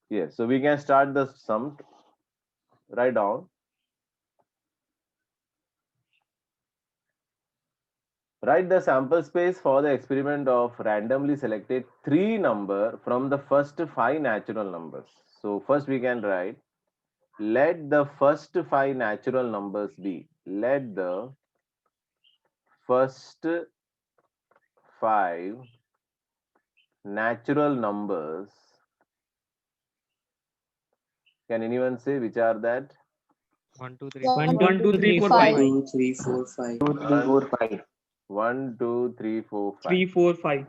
Yes, so we can start the sum. Write down. Write the sample space for the experiment of randomly selected 3 number from the first 5 natural numbers. So first we can write, let the first 5 natural numbers be. Let the first 5 natural numbers. Can anyone say which are that? 1, 2, 3, 1, 4, 2, 3, 4, 5. 2, 3, 4, 5. 2, 3, 4, 5. 1, 2, 3, 4, 5. 3, 4, 5.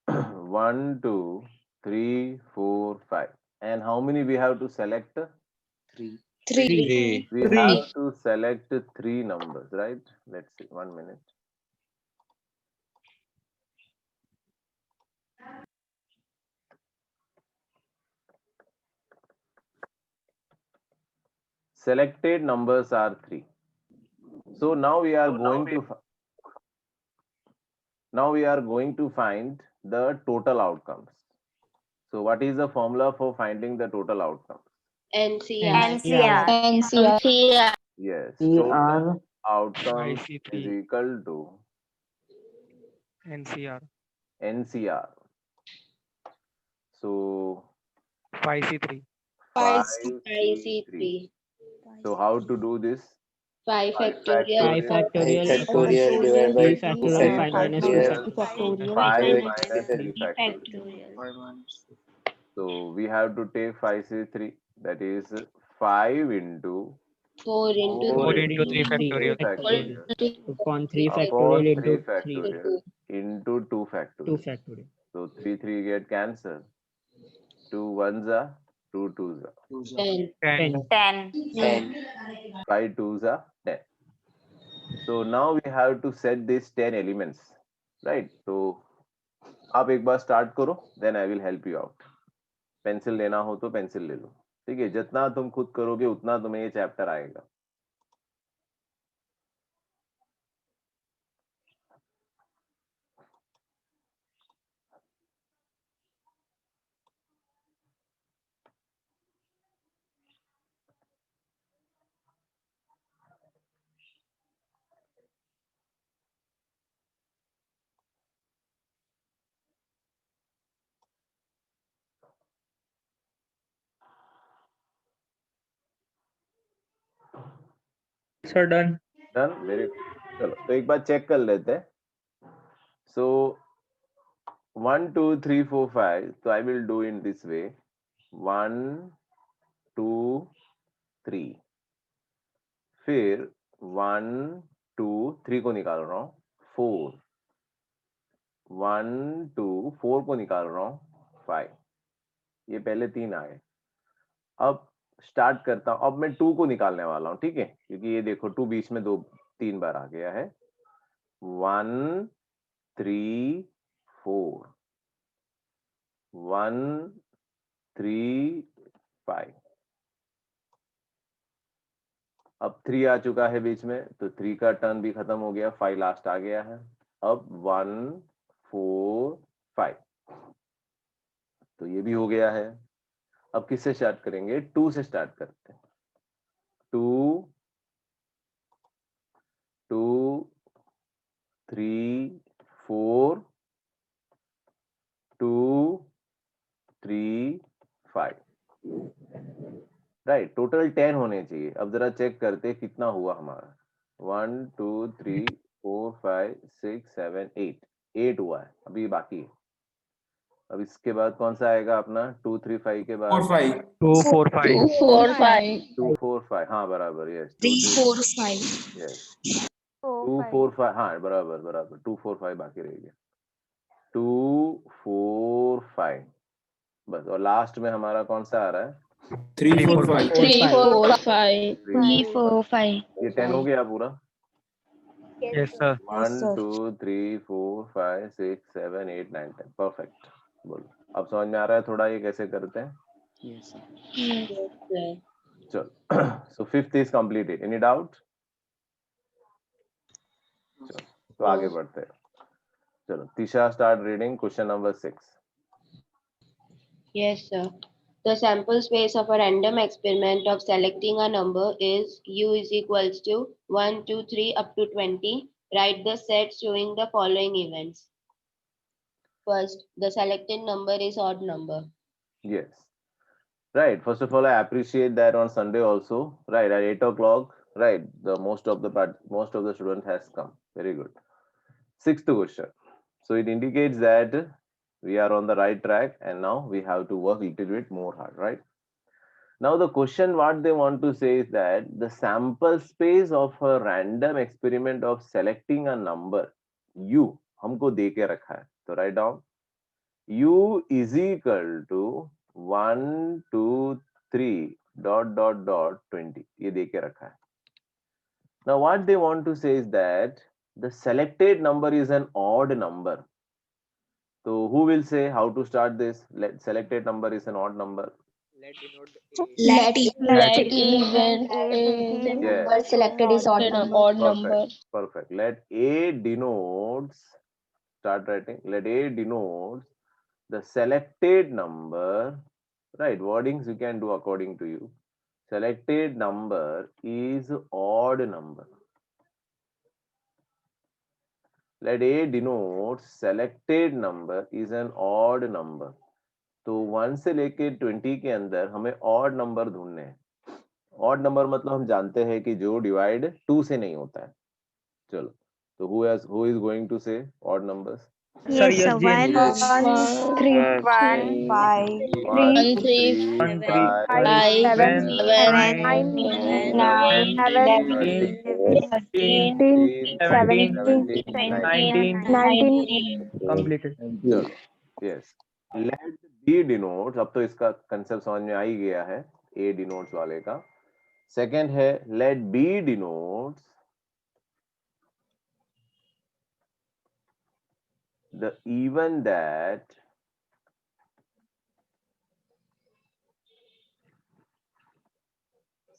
1, 2, 3, 4, 5. And how many we have to select? 3. 3. We have to select 3 numbers, right? Let's see, 1 minute. Selected numbers are 3. So now we are going to find the total outcomes. So what is the formula for finding the total outcomes? NCR. NCR. Yes, Here total are outcomes is IC3, equal to NCR, NCR. So 5C3, 5C3. So how to do this? 5 5 factorial. factorial upon Factorial divided by 3 2 factorial 5 minus 2 factorial. factorial. 5 minus minus 3 3 factorial. So we have to take 5C3, that is 5 into 4 into 4 3. into 3 factorial, factorial Upon 3 upon factorial 3 into 3 factorial into 2 2 factorial. factorial. So 3 get cancelled. 2 ones are 2 twos are 10. 10, 10. 10. 5 twos are 10. So now we have to set these 10 elements, right? So आप एक बार start करो, then I will help you out. Pencil लेना हो तो pencil ले लो, ठीक है? जितना तुम खुद करोगे उतना तुम्हें ये चैप्टर आएगा. Sir, done. Done, very good. चलो तो एक बार चेक कर लेते हैं. सो 1 2 3 4 5, so I will do in this way. 1 2 3, फिर 1 2 3 को निकाल रहा हूँ, 4 1 2 4 को निकाल रहा हूँ, 5. ये पहले 3 आए. अब स्टार्ट करता हूँ. अब मैं 2 को निकालने वाला हूँ, ठीक है? क्योंकि ये देखो 2 बीच में 3 बार आ गया है. 1 3 4 1 3 5. अब 3 आ चुका है बीच में, तो 3 का टर्न भी खत्म हो गया, 5 लास्ट आ गया है. अब 1 4 5, तो ये भी हो गया है. अब किससे स्टार्ट करेंगे? 2 से स्टार्ट करते हैं. 2 2 3 4 2 3 5, राइट. टोटल 10 होने चाहिए. अब जरा चेक करते हैं कितना हुआ हमारा. 1 2 3 4 5 6 7 8, 8 हुआ है. अभी बाकी है. अब इसके बाद कौन सा आएगा अपना? 2 3 5 के बाद 2, 4, 5, 4, 5. 2 4 5. हाँ बराबर. यस 3, 4, 5. यस 2 4 5. हाँ बराबर बराबर. 2 4 5 बाकी रह गया. 2 4 5 बस. और लास्ट में हमारा कौन सा आ रहा है? 3, 4, 5. 3, 4, 5. 3 4 5. 5. ये 10 हो गया पूरा. yes sir, 1 2 3 4 5 6 7 8 9 10. परफेक्ट. बोलो अब समझ में आ रहा है थोड़ा ये कैसे करते हैं? Yes, sir. Yes, sir. चलो. So fifth is completed. Any doubt? तो आगे बढ़ते हैं. चलो Tisha start reading question number 6. Yes, sir. The sample space of a random experiment of selecting a number is U is equals to 1, 2, 3 up to 20. Write the set showing the following events. First, the selected number is odd number. Yes. Right. First of all, I appreciate that on Sunday also. Right at 8 o'clock. Right. The most of the student has come. Very good. Sixth question. So it indicates that we are on the right track, and now we have to work a little bit more hard. Right. Now the question what they want to say is that the sample space of a random experiment of selecting a number U हमको दे के रखा है. तो write down U is equal to 1, 2, 3 ... 20 ये दे के रखा है. Now what they want to say is that the selected number is an odd number. So who will say how to start this? Selected number is an odd number. Let even Yes. number selected is odd number. Perfect. Let A denotes, start writing. Let A denotes the selected number. Right. Wordings you can do according to you. Selected number is odd number. Let A denotes selected number is an odd number. तो 1 से लेके 20 के अंदर हमें odd number ढूंढने हैं. Odd number मतलब हम जानते हैं कि जो divide 2 से नहीं होता है. चलो, तो who is going to say odd numbers? Sir, yes, Jane. 1, 3, 5, 1, 3, 3, 5, 5, 7, 9, 9, 11, 18, 15, 17, 17, 19, 19. completed. Yes. Let B denotes, अब तो इसका कंसेप्ट समझ में आ ही गया है A denotes वाले का. सेकंड है let B denotes the even that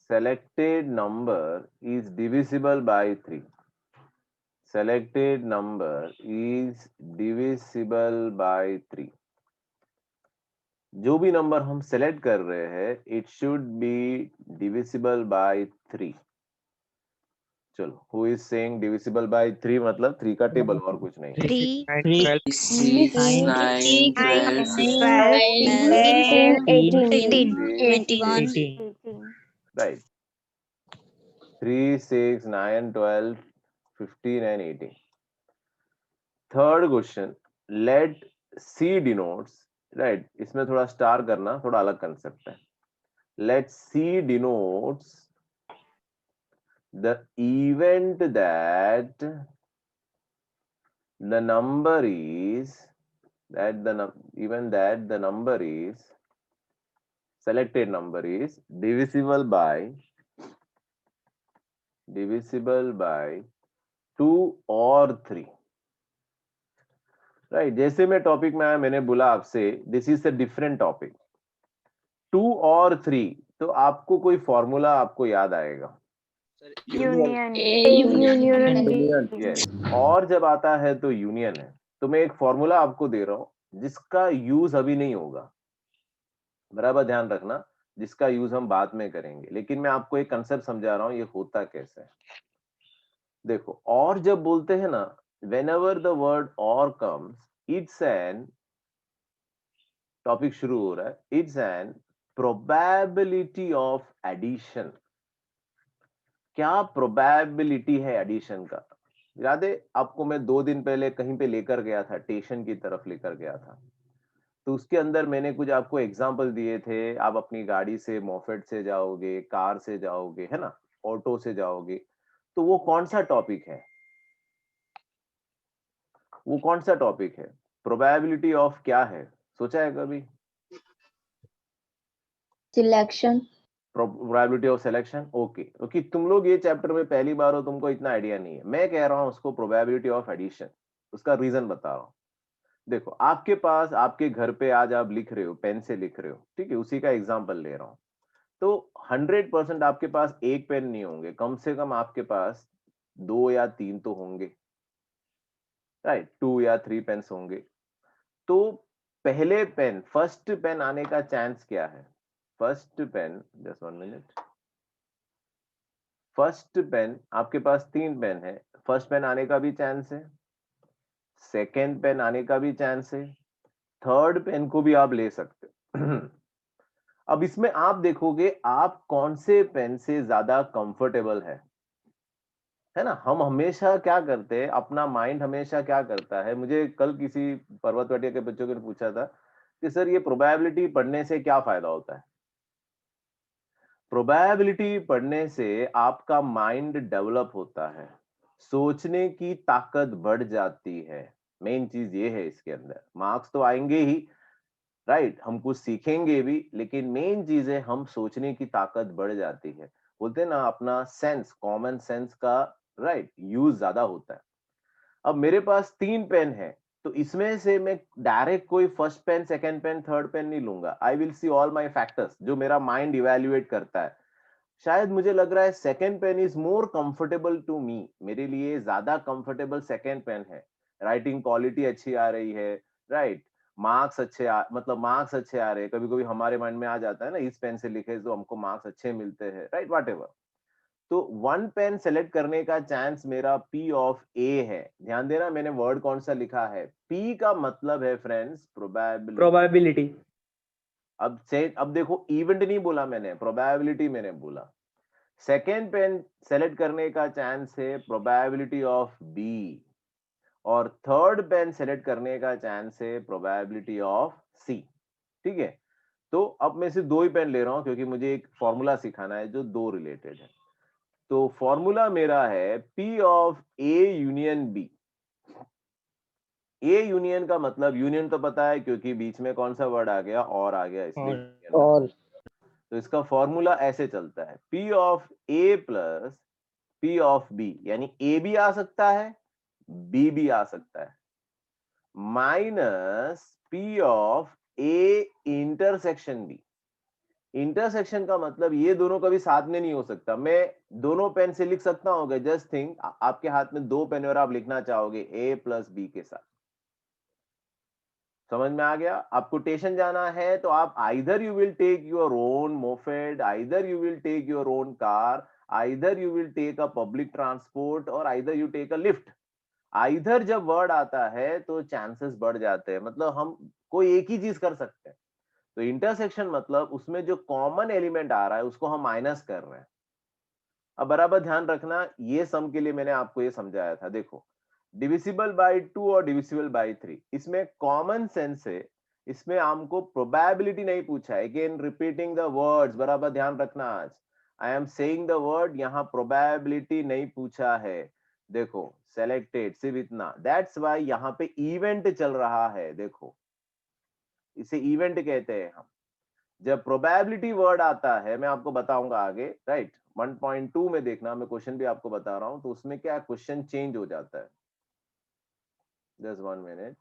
selected number is divisible by 3. Selected number is divisible by 3. जो भी नंबर हम सेलेक्ट कर रहे हैं it should be divisible by 3. चलो who is saying divisible by 3 मतलब 3 का टेबल और कुछ नहीं. 3, 9, 12, 6, 9, 12, 15, 18. 18. Right. 3, 6, 9, 12, 15 and 18. Third question, let C denotes, right, इसमें थोड़ा स्टार करना थोड़ा अलग कंसेप्ट है. Let C denotes the event that the number is selected number is divisible by 2 or 3. Right. जैसे मैं टॉपिक में आया मैंने बोला आपसे this is a different topic. 2 और 3 तो आपको कोई फॉर्मूला आपको याद आएगा. Union. यस. और जब आता है तो यूनियन है. तो मैं एक फॉर्मूला आपको दे रहा हूं जिसका यूज अभी नहीं होगा. बराबर ध्यान रखना, जिसका यूज हम बाद में करेंगे. लेकिन मैं आपको एक कंसेप्ट समझा रहा हूं ये होता कैसे है. देखो, और जब बोलते हैं ना, whenever the word or comes, it's an topic शुरू हो रहा है. It's an probability of addition. क्या प्रोबेबिलिटी है एडिशन का? याद है आपको मैं 2 दिन पहले कहीं पे लेकर गया था, स्टेशन की तरफ लेकर गया था. तो उसके अंदर मैंने कुछ आपको एग्जांपल दिए थे. आप अपनी गाड़ी से मोफेड से जाओगे, कार से जाओगे, है ना, ऑटो से जाओगे. तो वो कौन सा टॉपिक है? वो कौन सा टॉपिक है? प्रोबेबिलिटी ऑफ क्या है? सोचा है कभी? Selection. Probability of selection. Okay. Okay, तुम लोग ये चैप्टर में पहली बार हो, तुमको इतना आइडिया नहीं है. मैं कह रहा हूं उसको प्रोबेबिलिटी ऑफ एडिशन. उसका रीजन बता रहा हूं. देखो, आपके पास आपके घर पे आज आप लिख रहे हो, पेन से लिख रहे हो, ठीक है, उसी का एग्जांपल ले रहा हूं. तो 100% आपके पास एक पेन नहीं होंगे, कम से कम आपके पास 2 या 3 तो होंगे. राइट 2 या 3 पेन्स होंगे। तो पहले पेन, फर्स्ट पेन आने का चांस क्या है? First pen, just 1 minute, first pen आपके पास 3 पेन है, फर्स्ट पेन आने का भी चांस है, सेकेंड पेन आने का भी चांस है, थर्ड पेन को भी आप ले सकते हो। अब इसमें आप देखोगे आप कौन से पेन से ज्यादा कंफर्टेबल है ना। हम हमेशा क्या करते हैं, अपना माइंड हमेशा क्या करता है, मुझे कल किसी पर्वत वाटिया के बच्चों ने पूछा था कि सर ये प्रोबेबिलिटी पढ़ने से क्या फायदा होता है। प्रोबेबिलिटी पढ़ने से आपका माइंड डेवलप होता है, सोचने की ताकत बढ़ जाती है। मेन चीज ये है इसके अंदर। मार्क्स तो आएंगे ही, राइट, हम कुछ सीखेंगे भी, लेकिन मेन चीज है हम सोचने की ताकत बढ़ जाती है। बोलते हैं ना अपना सेंस, कॉमन सेंस का राइट यूज ज्यादा होता है। अब मेरे पास 3 पेन है, तो इसमें से मैं डायरेक्ट कोई first pen, second pen, third pen नहीं लूंगा। I will see all my factors जो मेरा माइंड इवेल्युएट करता है। शायद मुझे लग रहा है second pen is more comfortable to me, मेरे लिए ज्यादा कंफर्टेबल सेकंड पेन है। राइटिंग क्वालिटी अच्छी आ रही है, राइट, मार्क्स अच्छे मतलब मार्क्स अच्छे आ रहे हैं। कभी कभी हमारे माइंड में आ जाता है ना इस पेन से लिखे तो हमको मार्क्स अच्छे मिलते हैं, राइट, व्हाटएवर। तो 1 पेन सेलेक्ट करने का चांस मेरा P ऑफ A है। ध्यान देना मैंने वर्ड कौन सा लिखा है, P का मतलब है फ्रेंड्स प्रोबेबिलिटी। अब देखो इवेंट नहीं बोला मैंने, प्रोबेबिलिटी मैंने बोला। सेकेंड पेन सेलेक्ट करने का चांस है प्रोबेबिलिटी ऑफ B, और थर्ड पेन सेलेक्ट करने का चांस है प्रोबेबिलिटी ऑफ C। ठीक है, तो अब मैं सिर्फ 2 ही पेन ले रहा हूं क्योंकि मुझे एक फॉर्मूला सिखाना है जो 2 रिलेटेड है। तो फॉर्मूला मेरा है P of A union B। A union का मतलब, यूनियन तो पता है क्योंकि बीच में कौन सा वर्ड आ गया, और आ गया, इसलिए union। और तो इसका फॉर्मूला ऐसे चलता है P of A plus P of B, यानी A भी आ सकता है B भी आ सकता है, minus P of A intersection B। Intersection का मतलब ये दोनों कभी साथ में नहीं हो सकता। मैं दोनों पेन से लिख सकता हूँ, जस्ट थिंक आपके हाथ में 2 पेन और आप लिखना चाहोगे A प्लस B के साथ। समझ में आ गया? आपको स्टेशन जाना है तो आप either you will take your own moped, either you will take your own car, either you will take a public transport, और either you take a lift. Either जब वर्ड आता है तो चांसेस बढ़ जाते हैं, मतलब हम कोई एक ही चीज कर सकते हैं। तो इंटरसेक्शन मतलब उसमें जो कॉमन एलिमेंट आ रहा है उसको हम माइनस कर रहे हैं। अब बराबर ध्यान रखना, ये सम के लिए मैंने आपको ये समझाया था। देखो डिविजिबल बाय 2 और डिविजिबल बाय 3, इसमें कॉमन सेंस है, इसमें हमको प्रोबेबिलिटी नहीं पूछा है। अगेन रिपीटिंग द वर्ड्स, बराबर ध्यान रखना, आज I am saying the word, यहाँ प्रोबेबिलिटी नहीं पूछा है। देखो सेलेक्टेड, सिर्फ इतना, दैट्स वाई यहाँ पे इवेंट चल रहा है। देखो इसे इवेंट कहते हैं हम। जब प्रोबेबिलिटी वर्ड आता है, मैं आपको बताऊंगा आगे, राइट 1.2 में देखना, मैं क्वेश्चन भी आपको बता रहा हूं, तो उसमें क्या क्वेश्चन चेंज हो जाता है। जस्ट 1 मिनट,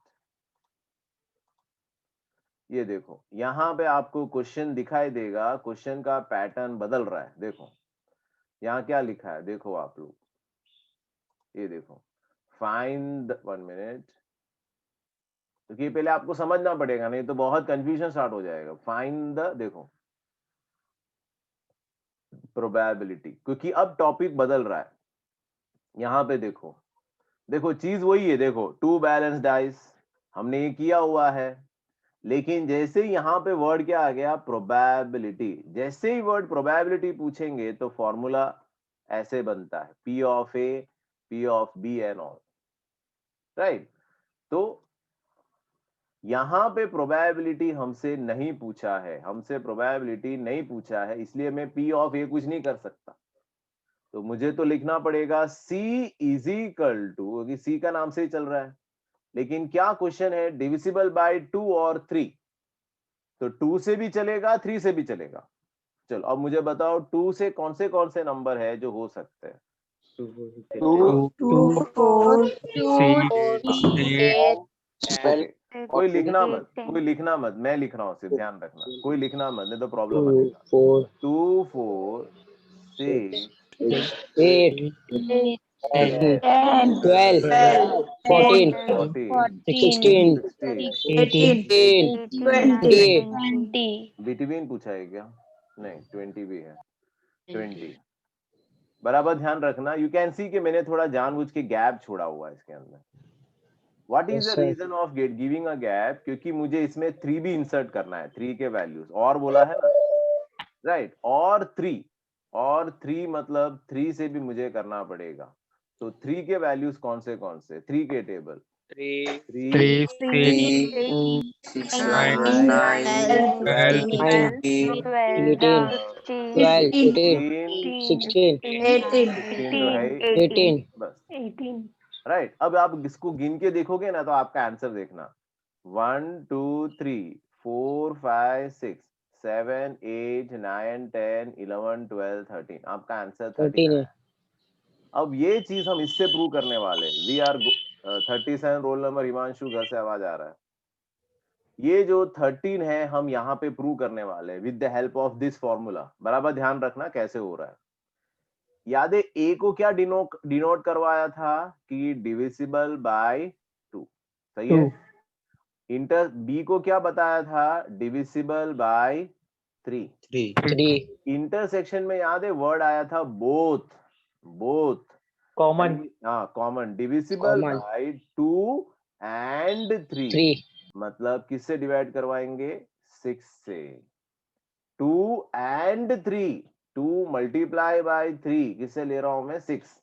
ये देखो यहाँ पे आपको क्वेश्चन दिखाई देगा, क्वेश्चन का पैटर्न बदल रहा है। देखो यहाँ क्या लिखा है, देखो आप लोग, ये देखो फाइंड 1 मिनट, क्योंकि पहले आपको समझना पड़ेगा, नहीं तो बहुत कंफ्यूजन स्टार्ट हो जाएगा। फाइंड द, देखो प्रोबेबिलिटी, क्योंकि अब टॉपिक बदल रहा है। यहाँ पे देखो, देखो चीज वही है, देखो 2 बैलेंस डाइस हमने ये किया हुआ है, लेकिन जैसे ही यहाँ पे वर्ड क्या आ गया, प्रोबेबिलिटी। जैसे ही वर्ड प्रोबेबिलिटी पूछेंगे तो फॉर्मूला ऐसे बनता है P of A, P of B and all, right. तो यहाँ पे प्रोबेबिलिटी हमसे नहीं पूछा है, हमसे प्रोबेबिलिटी नहीं पूछा है, इसलिए मैं P ऑफ A कुछ नहीं कर सकता। तो मुझे तो लिखना पड़ेगा C इज इक्वल टू, क्योंकि C का नाम से ही चल रहा है, लेकिन क्या क्वेश्चन है, डिविजिबल बाय 2 और 3। तो 2 से भी चलेगा, 3 से भी चलेगा। चलो अब मुझे बताओ 2 से कौन से नंबर है जो हो सकते हैं? 2, 2, 4, 6, 8, ओके, कोई लिखना मत, 10. कोई लिखना मत, मैं लिख रहा हूँ, सिर्फ ध्यान रखना, कोई लिखना मत, नहीं तो प्रॉब्लम 2, बनेगा। 4, 2, 4, 6, 8, 8, 10, 12, 12, 14, 14, 16, 16, 18, 20. 20. बिटवीन पूछा है क्या? नहीं, 20 भी है, 20। बराबर ध्यान रखना, यू कैन सी कि मैंने थोड़ा जानबूझ के गैप छोड़ा हुआ है इसके अंदर। What is Yes, the sir. Reason of giving a gap? क्योंकि मुझे इसमें 3 भी इंसर्ट करना है, 3 के वैल्यूज और बोला है ना, राइट? और 3 मतलब 3 से भी मुझे करना पड़ेगा। तो 3 के वैल्यूज कौन से 3 के टेबल? 3, 3, 6, 9, 9, 12, 18, 12, 18, 16, 16 तो है ही, 18. बस, राइट। अब आप इसको गिन के देखोगे ना तो आपका आंसर देखना, 1 2 3 4 5 6 7 8 9 10 11 12 13, आपका आंसर 13 13 है. है। अब ये चीज हम इससे प्रूव करने वाले, we are 37 roll number Himanshu, घर से आवाज आ रहा है। ये जो 13 है हम यहाँ पे प्रूव करने वाले with the help of this formula. बराबर ध्यान रखना कैसे हो रहा है। याद है ए को क्या डिनोट करवाया था कि डिविजिबल बाय 2, सही है। इंटर बी को क्या बताया था? Divisible by 3। 3. इंटरसेक्शन में याद है वर्ड आया था बोथ Common. हाँ, common, divisible Common. By 2 and 3। 3. मतलब किससे डिवाइड करवाएंगे? 6 से। 2 एंड 3, 2 मल्टीप्लाई बाय 3 किससे ले रहा हूं मैं? 6।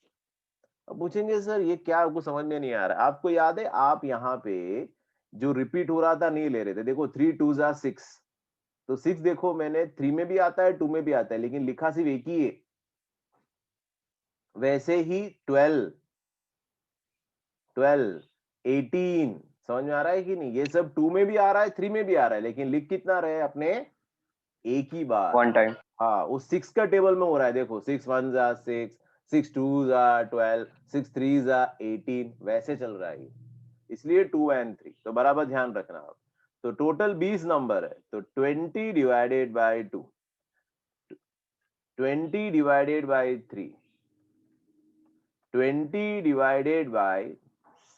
अब पूछेंगे सर ये क्या, आपको समझ में नहीं आ रहा। आपको याद है आप यहाँ पे जो रिपीट हो रहा था नहीं ले रहे थे। देखो 3 2 जा 6, तो 6 देखो मैंने 3 में भी आता है 2 में भी आता है, लेकिन लिखा सिर्फ एक ही है। वैसे ही 12 18, समझ में आ रहा है कि नहीं? ये सब 2 में भी आ रहा है 3 में भी आ रहा है, लेकिन लिख कितना रहे अपने? एक ही बार, One time. हाँ, उस 6 का टेबल में हो रहा है। देखो 6 1 जा 6, 6 2 जा 12, 6 3 जा 18, वैसे चल रहा है ये, इसलिए 2 एंड 3। तो बराबर ध्यान रखना आप। तो टोटल 20 नंबर है, तो 20 divided by 2, 20 divided by 3, 20 divided by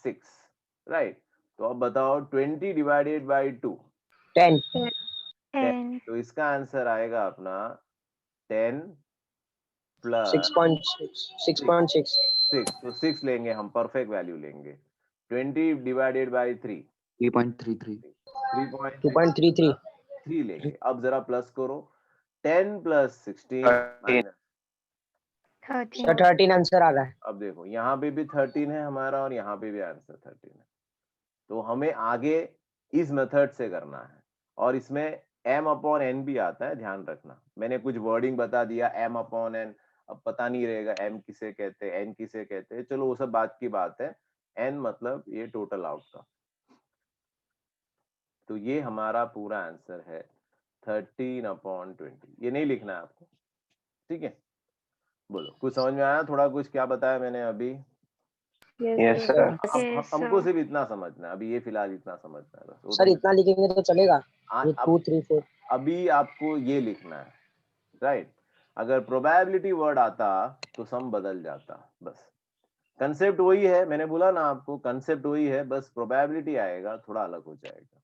6, right? तो अब बताओ 20 डिवाइडेड बाय 2, 10. 10। तो इसका आंसर आएगा अपना 10 प्लस 6.6. 6.6. 6, तो 6 लेंगे हम, परफेक्ट वैल्यू लेंगे। 20 डिवाइडेड बाय 3, 3.33. 2.33. 3 लेंगे। अब जरा प्लस करो, 10 प्लस 16 माइनस, So 13 आंसर आ रहा है. अब देखो यहाँ पे भी 13 है हमारा और यहाँ पे भी आंसर 13 है। तो हमें आगे इस मेथड से करना है, और इसमें m अपॉन n भी आता है, ध्यान रखना। मैंने कुछ वर्डिंग बता दिया m अपॉन n, अब पता नहीं रहेगा m किसे कहते हैं n किसे कहते हैं, चलो वो सब बात की बात है। n मतलब ये टोटल आउटकम। तो ये हमारा पूरा आंसर है 13/20। ये नहीं लिखना है आपको, ठीक है? बोलो कुछ समझ में आया? थोड़ा कुछ क्या बताया मैंने अभी? Yes, sir. हमको सिर्फ इतना समझना है अभी, ये फिलहाल इतना समझना है बस। वो सर तो इतना लिखेंगे तो चलेगा. ये 2 3 4. अभी आपको ये लिखना है, राइट? अगर प्रोबेबिलिटी वर्ड आता तो सम बदल जाता, बस। कंसेप्ट वही है, मैंने बोला ना आपको, कंसेप्ट वही है, बस प्रोबेबिलिटी आएगा थोड़ा अलग हो जाएगा।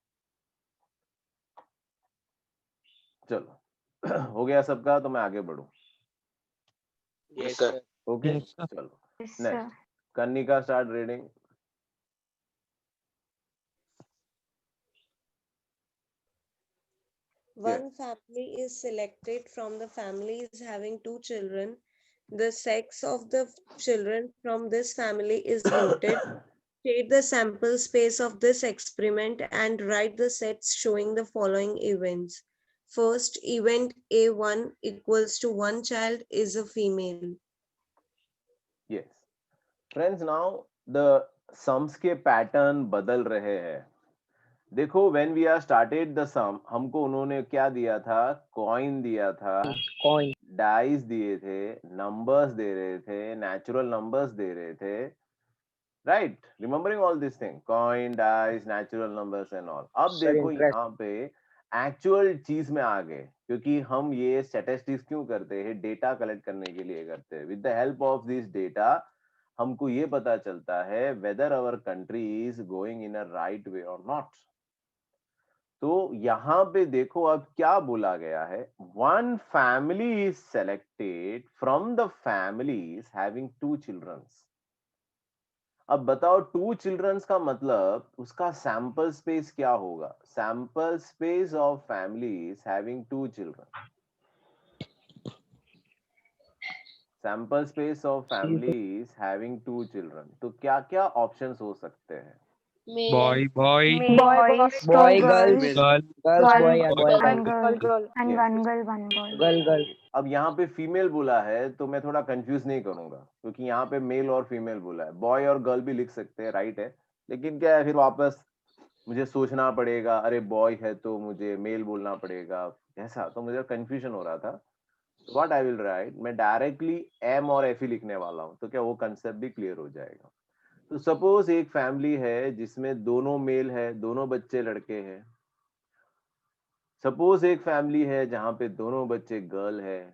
चलो हो गया सबका, तो मैं आगे बढ़ू। Yes, sir. ओके चलो next, Kanika start reading. One family is selected from the families having 2 children. The sex of the children from this family is noted. State the sample space of this experiment and write the sets showing the following events. First, event A1 equals to 1 child is a female. Yes. Friends, now the sums के pattern बदल रहे हैं। देखो when we are started the sum, हमको उन्होंने क्या दिया था? कॉइन दिया था, Coin. डाइस दिए थे, नंबर्स दे रहे थे, नेचुरल नंबर्स दे रहे थे, right? Remembering all this thing, coin, dice, natural numbers and all. अब Sir, देखो interest. यहाँ पे एक्चुअल चीज में आ गए, क्योंकि हम ये स्टैटिस्टिक्स क्यों करते हैं? डेटा कलेक्ट करने के लिए करते हैं। With the help of this data हमको ये पता चलता है whether our country is going in a right way और नॉट। तो यहाँ पे देखो अब क्या बोला गया है, one family is selected from the families having 2 childrens. अब बताओ 2 चिल्ड्रंस का मतलब उसका सैंपल स्पेस क्या होगा? Sample space of families having 2 children, sample space of families having 2 children. तो क्या क्या ऑप्शंस हो सकते हैं? Boy, boy, Boys, Boy, two girls, girls, girl, girls, one boy, boy, one girl, girl, and Yes. one girl, one boy. girl. अब यहाँ पे female बोला है तो मैं थोड़ा कंफ्यूज नहीं करूंगा, क्योंकि यहाँ पे मेल और फीमेल बोला है। बॉय और गर्ल भी लिख सकते हैं, राइट है, लेकिन क्या है फिर वापस मुझे सोचना पड़ेगा, अरे बॉय है तो मुझे मेल बोलना पड़ेगा, ऐसा तो मुझे कंफ्यूजन हो रहा था। व्हाट आई विल राइट, मैं डायरेक्टली एम और एफ ही लिखने वाला हूँ, तो क्या वो कंसेप्ट भी क्लियर हो जाएगा। तो सपोज एक फैमिली है जिसमें दोनों मेल है, दोनों बच्चे लड़के हैं। सपोज एक फैमिली है जहां पे दोनों बच्चे गर्ल है।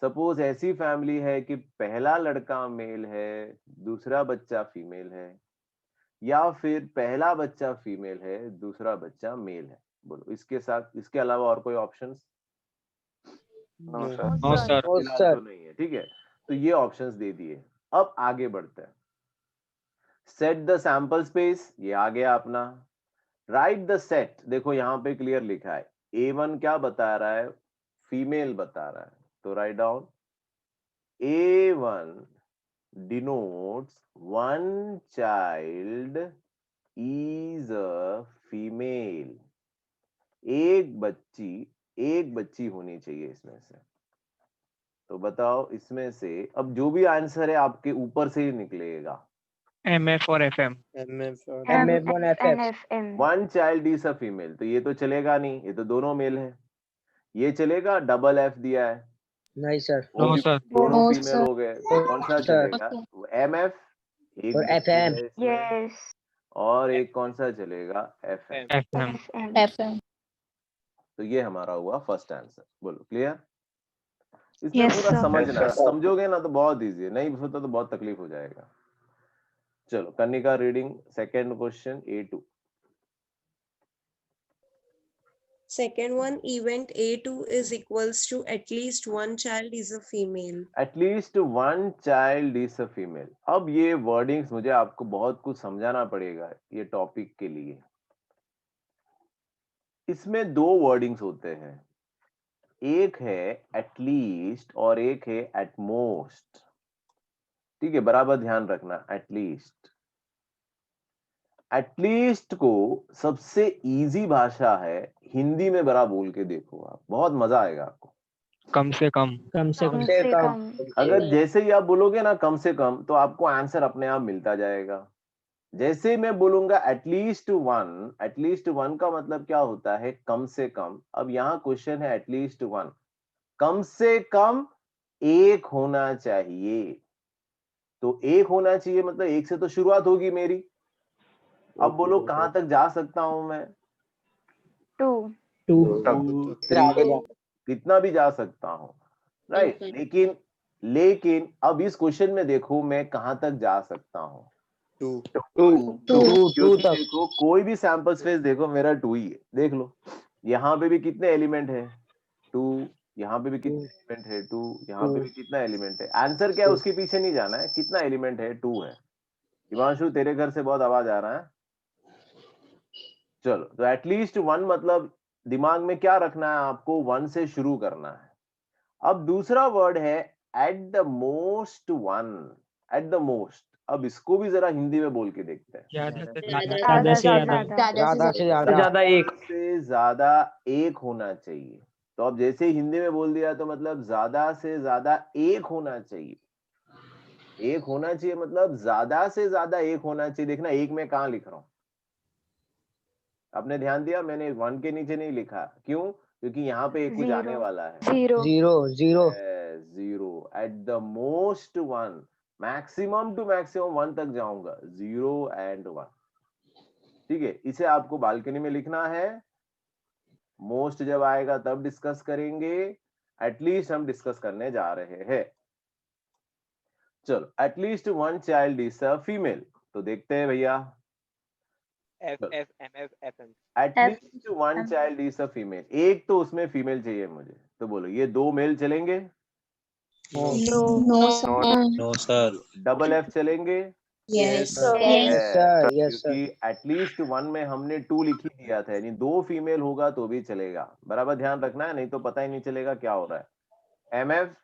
सपोज ऐसी फैमिली है कि पहला लड़का मेल है, दूसरा बच्चा फीमेल है, या फिर पहला बच्चा फीमेल है, दूसरा बच्चा मेल है। बोलो इसके साथ, इसके अलावा और कोई ऑप्शंस? no sir, फिलहाल sir. तो नहीं है, ठीक है। तो ये ऑप्शंस दे दिए। अब आगे बढ़ते हैं। सेट द सैंपल स्पेस, ये आ गया अपना। राइट द सेट, देखो यहाँ पे क्लियर लिखा है, A1 क्या बता रहा है, फीमेल बता रहा है, तो write down A1 denotes one child is a female। एक बच्ची होनी चाहिए इसमें से। तो बताओ इसमें से अब जो भी आंसर है आपके ऊपर से ही निकलेगा। MF or FM, MF on FF. NFM. One child is a female, तो ये तो चलेगा नहीं, ये तो दोनों मेल है। ये चलेगा, डबल एफ दिया है, नहीं सर. वो No भी sir, दोनों No, फीमेल sir. हो गए, No, कौन सा sir. चलेगा? MF एक और बच्ची FM. है इसमें, Yes. और एक कौन सा चलेगा? FM। FM, FM. FM. तो ये हमारा हुआ फर्स्ट आंसर। बोलो क्लियर? इसमें Yes, पूरा sir. समझना, समझोगे ना तो बहुत इजी है, नहीं होता तो बहुत तकलीफ हो जाएगा। चलो Kanika reading second question A2। Second one, event A2 is equals to at least one child is a female. At least one child is a female. अब ये वर्डिंग्स मुझे आपको बहुत कुछ समझाना पड़ेगा ये टॉपिक के लिए। इसमें दो वर्डिंग्स होते हैं, एक है एटलीस्ट और एक है एटमोस्ट। ठीक है, बराबर ध्यान रखना। एटलीस्ट को सबसे इजी भाषा है हिंदी में, बरा बोल के देखो आप, बहुत मजा आएगा आपको। कम से कम, कम से कम. अगर जैसे ही आप बोलोगे ना कम से कम, तो आपको आंसर अपने आप मिलता जाएगा। जैसे ही मैं बोलूंगा एटलीस्ट वन का मतलब क्या होता है? कम से कम। अब यहाँ क्वेश्चन है एटलीस्ट वन, कम से कम एक होना चाहिए। तो एक होना चाहिए मतलब एक से तो शुरुआत होगी मेरी। अब बोलो कहां तक जा सकता हूं मैं? 2. 2 3 कितना भी जा सकता हूं, राइट। लेकिन अब इस क्वेश्चन में देखो मैं कहां तक जा सकता हूं। 2 तक. देखो कोई भी सैंपल स्पेस देखो, मेरा 2 ही है। देख लो यहाँ पे भी कितने एलिमेंट है? 2। यहाँ पे भी कितने एलिमेंट है? 2। यहाँ पे भी कितना एलिमेंट है? आंसर क्या है उसके पीछे नहीं जाना है, कितना एलिमेंट है? 2 है। हिमांशु तेरे घर से बहुत आवाज आ रहा है। चलो, तो एटलीस्ट वन मतलब दिमाग में क्या रखना है आपको? 1 से शुरू करना है। अब दूसरा वर्ड है eight the most one. Eight the most, अब इसको भी जरा हिंदी में बोल के देखते हैं। ज्यादा से ज्यादा एक. से ज्यादा एक होना चाहिए। तो अब जैसे ही हिंदी में बोल दिया तो मतलब ज्यादा से ज्यादा एक होना चाहिए। एक होना चाहिए मतलब ज्यादा से ज्यादा एक होना चाहिए। देखना एक में कहां लिख रहा हूं, आपने ध्यान दिया? मैंने 1 के नीचे नहीं लिखा, क्यों? क्योंकि यहाँ पे एक कुछ आने वाला है। 0 at the most one, maximum two maximum 1 तक जाऊंगा, 0 and 1। ठीक है, इसे आपको बालकनी में लिखना है। मोस्ट जब आएगा तब डिस्कस करेंगे, एटलीस्ट हम डिस्कस करने जा रहे हैं। चलो at least one child is a female, तो देखते हैं भैया। At least one child is a female, एक तो उसमें फीमेल चाहिए मुझे, तो बोलो ये 2 मेल चलेंगे? No, sir. No, sir. Double F चलेंगे? Yes. Yes, sir. Yes, sir. क्योंकि एटलीस्ट 1 में हमने 2 लिख ही दिया था, यानी 2 फीमेल होगा तो भी चलेगा। बराबर ध्यान रखना है, नहीं तो पता ही नहीं चलेगा क्या हो रहा है। MF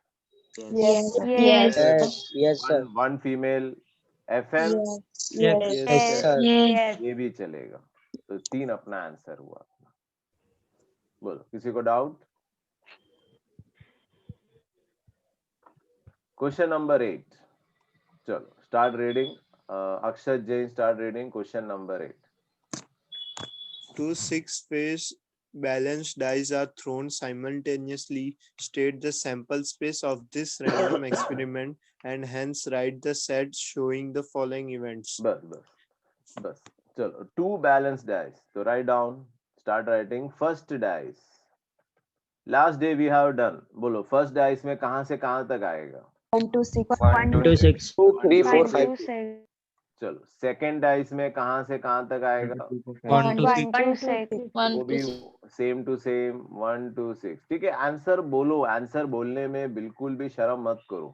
Yes. Yes. Yes, yes, sir. One female, FM Yes, sir. Yes. ये भी चलेगा। तो 3 अपना आंसर हुआ। बोलो किसी को डाउट? क्वेश्चन नंबर 8, चलो start reading. Akshat Jain start reading question number 8। 2 6-face balanced dice are thrown simultaneously. State the sample space of this random experiment and hence write the set showing the following events. बस चलो 2 balance dice, तो write down, start writing first dice. Last day we have done, बोलो first dice में कहां से कहां तक आएगा? 1 to 6. 1 to 6. 2 3 4 1 5। to 6. चलो सेकंड डाइस में कहां से कहां तक आएगा? 1 to 6. 1 to 6. वो भी सेम टू सेम 1 to 6। ठीक है, आंसर बोलो, आंसर बोलने में बिल्कुल भी शर्म मत करो,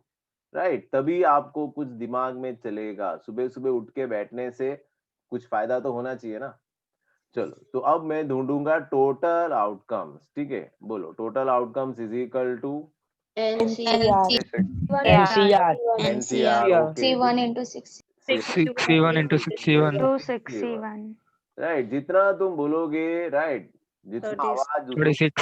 राइट? तभी आपको कुछ दिमाग में चलेगा। सुबह सुबह उठ के बैठने से कुछ फायदा तो होना चाहिए ना। चलो तो अब मैं ढूंढूंगा टोटल आउटकम्स। ठीक है, बोलो total outcomes is equal to NCR. NCR. NCR. C1 into 6. 61 into 61. 261. Right, जितना तुम बोलोगे, राइट, जितना 36. आवाज 36.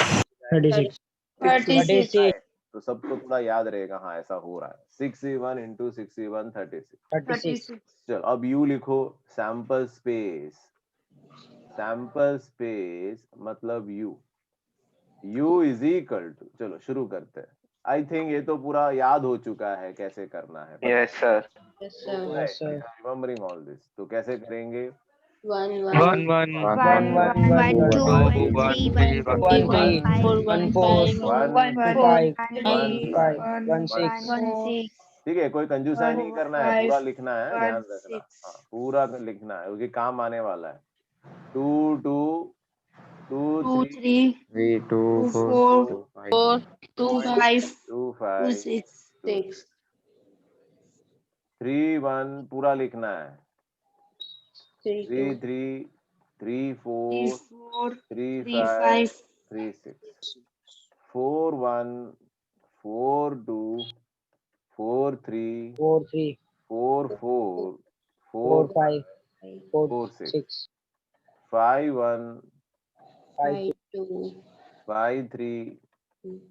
36. 36. तो सबको थोड़ा याद रहेगा। हाँ ऐसा हो रहा है। 61 into 61 36। 36. चलो अब यू लिखो, सैंपल स्पेस। सैंपल स्पेस मतलब यू इज इक्वल टू, चलो शुरू करते हैं। आई थिंक ये तो पूरा याद हो चुका है कैसे करना है। Yes, sir. Yes, sir. Yes, sir. Remembering all this, तो कैसे करेंगे? 1 1 1 1 1 1 1 2 2 1 1 3 3 1 1 3 1 4 1 5 1 5 1 6. 1 6. ठीक है, कोई कंजूसाई नहीं करना है, पूरा लिखना है, ध्यान रखना। 6. हाँ पूरा लिखना है क्योंकि काम आने वाला है। 2 2 2 3 3 2 4 2 5. 2 5 6 3 1 पूरा लिखना है। 3 3 2 3 3 4 3 3 5 5. 3 6 4 1 4 2 4 3 4 3 4 4 4 5 4 4 6 6 5 1 5 2 5 3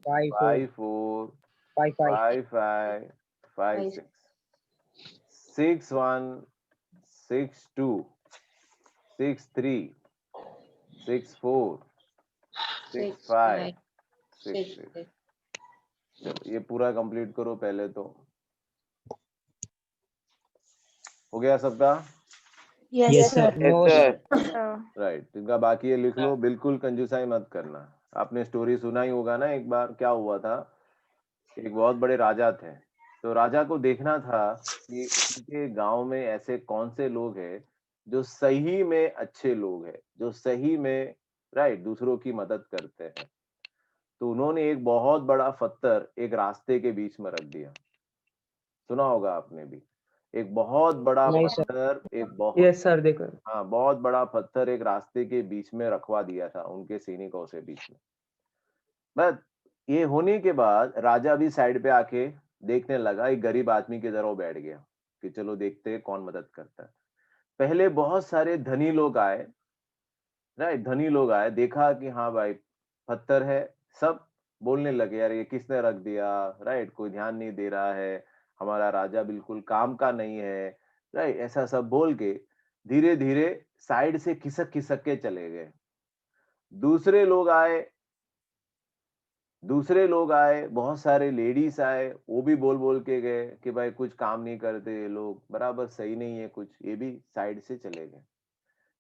5 5 4 4 5 5 5 5 5 6 6 1 6 2 6 3 6 4 6 5 6 6। चलो ये पूरा कंप्लीट करो पहले। तो हो गया सबका? Yes, sir. No, sir. Right, जिनका बाकी है लिख लो, बिल्कुल कंजूसाई मत करना। आपने स्टोरी सुना ही होगा ना, एक बार क्या हुआ था, एक बहुत बड़े राजा थे। तो राजा को देखना था कि उनके गांव में ऐसे कौन से लोग हैं जो सही में अच्छे लोग हैं, जो सही में राइट दूसरों की मदद करते हैं। तो उन्होंने एक बहुत बड़ा पत्थर एक रास्ते के बीच में रख दिया। सुना होगा आपने भी, एक बहुत बड़ा नहीं सर। पत्थर, एक बहुत Yes, sir. देखो. हाँ बहुत बड़ा पत्थर एक रास्ते के बीच में रखवा दिया था उनके सैनिकों से बीच में। बस ये होने के बाद राजा भी साइड पे आके देखने लगा, एक गरीब आदमी की तरह बैठ गया कि चलो देखते हैं कौन मदद करता है। पहले बहुत सारे धनी लोग आए, राइट, धनी लोग आए, देखा कि हाँ भाई पत्थर है, सब बोलने लगे यार ये किसने रख दिया, राइट, कोई ध्यान नहीं दे रहा है, हमारा राजा बिल्कुल काम का नहीं है, राइट, ऐसा सब बोल के धीरे धीरे साइड से खिसक खिसक के चले गए। दूसरे लोग आए, बहुत सारे लेडीज आए, वो भी बोल बोल के गए कि भाई कुछ काम नहीं करते ये लोग, बराबर सही नहीं है कुछ, ये भी साइड से चले गए।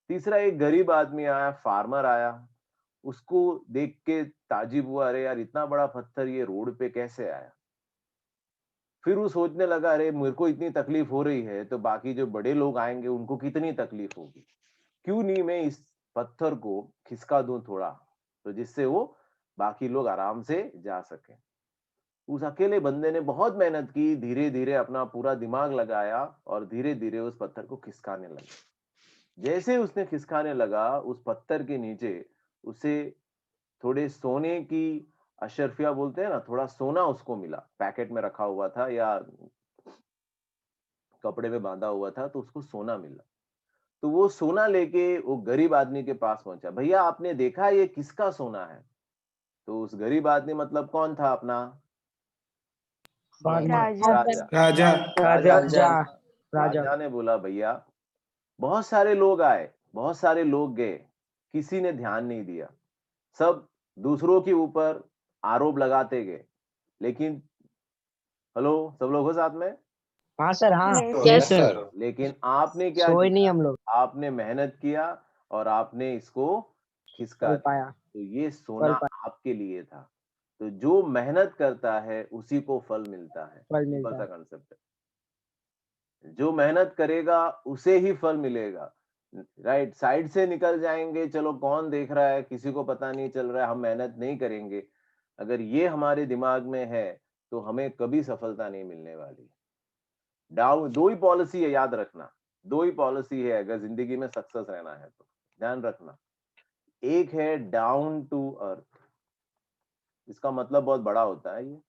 तीसरा एक गरीब आदमी आया, फार्मर आया, उसको देख के ताज्जुब हुआ, अरे यार इतना बड़ा पत्थर ये रोड पे कैसे आया। फिर वो सोचने लगा, अरे मेरे को इतनी तकलीफ हो रही है तो बाकी जो बड़े लोग आएंगे उनको कितनी तकलीफ होगी, क्यों नहीं मैं इस पत्थर को खिसका दूं थोड़ा, तो जिससे वो बाकी लोग आराम से जा सके। उस अकेले बंदे ने बहुत मेहनत की, धीरे धीरे अपना पूरा दिमाग लगाया और धीरे धीरे उस पत्थर को खिसकाने लगा। जैसे उसने खिसकाने लगा, उस पत्थर के नीचे उसे थोड़े सोने की अशरफिया बोलते हैं ना, थोड़ा सोना उसको मिला, पैकेट में रखा हुआ था या कपड़े में बांधा हुआ था, तो उसको सोना मिला। तो वो सोना लेके वो गरीब आदमी के पास पहुंचा, भैया आपने देखा ये किसका सोना है? तो उस गरीब आदमी मतलब कौन था अपना? राजा राजा। राजा राजा राजा ने बोला, भैया बहुत सारे लोग आए, बहुत सारे लोग गए, किसी ने ध्यान नहीं दिया, सब दूसरों के ऊपर आरोप लगाते गए, लेकिन हेलो सब लोग हो साथ में? हाँ सर हाँ Yes, सर लेकिन आपने क्या सोए किया? नहीं हम लोग आपने मेहनत किया और आपने इसको खिसका कर दिया। पाया तो ये सोना फल आपके लिए था। तो जो मेहनत करता है उसी को फल मिलता है। फल सिंपल मिलता सा है। कंसेप्ट है। जो मेहनत करेगा उसे ही फल मिलेगा। राइट, साइड से निकल जाएंगे, चलो कौन देख रहा है, किसी को पता नहीं चल रहा है, हम मेहनत नहीं करेंगे, अगर ये हमारे दिमाग में है तो हमें कभी सफलता नहीं मिलने वाली। डाउन दो ही पॉलिसी है, याद रखना, दो ही पॉलिसी है अगर जिंदगी में सक्सेस रहना है तो ध्यान रखना। एक है डाउन टू अर्थ, इसका मतलब बहुत बड़ा होता है। ये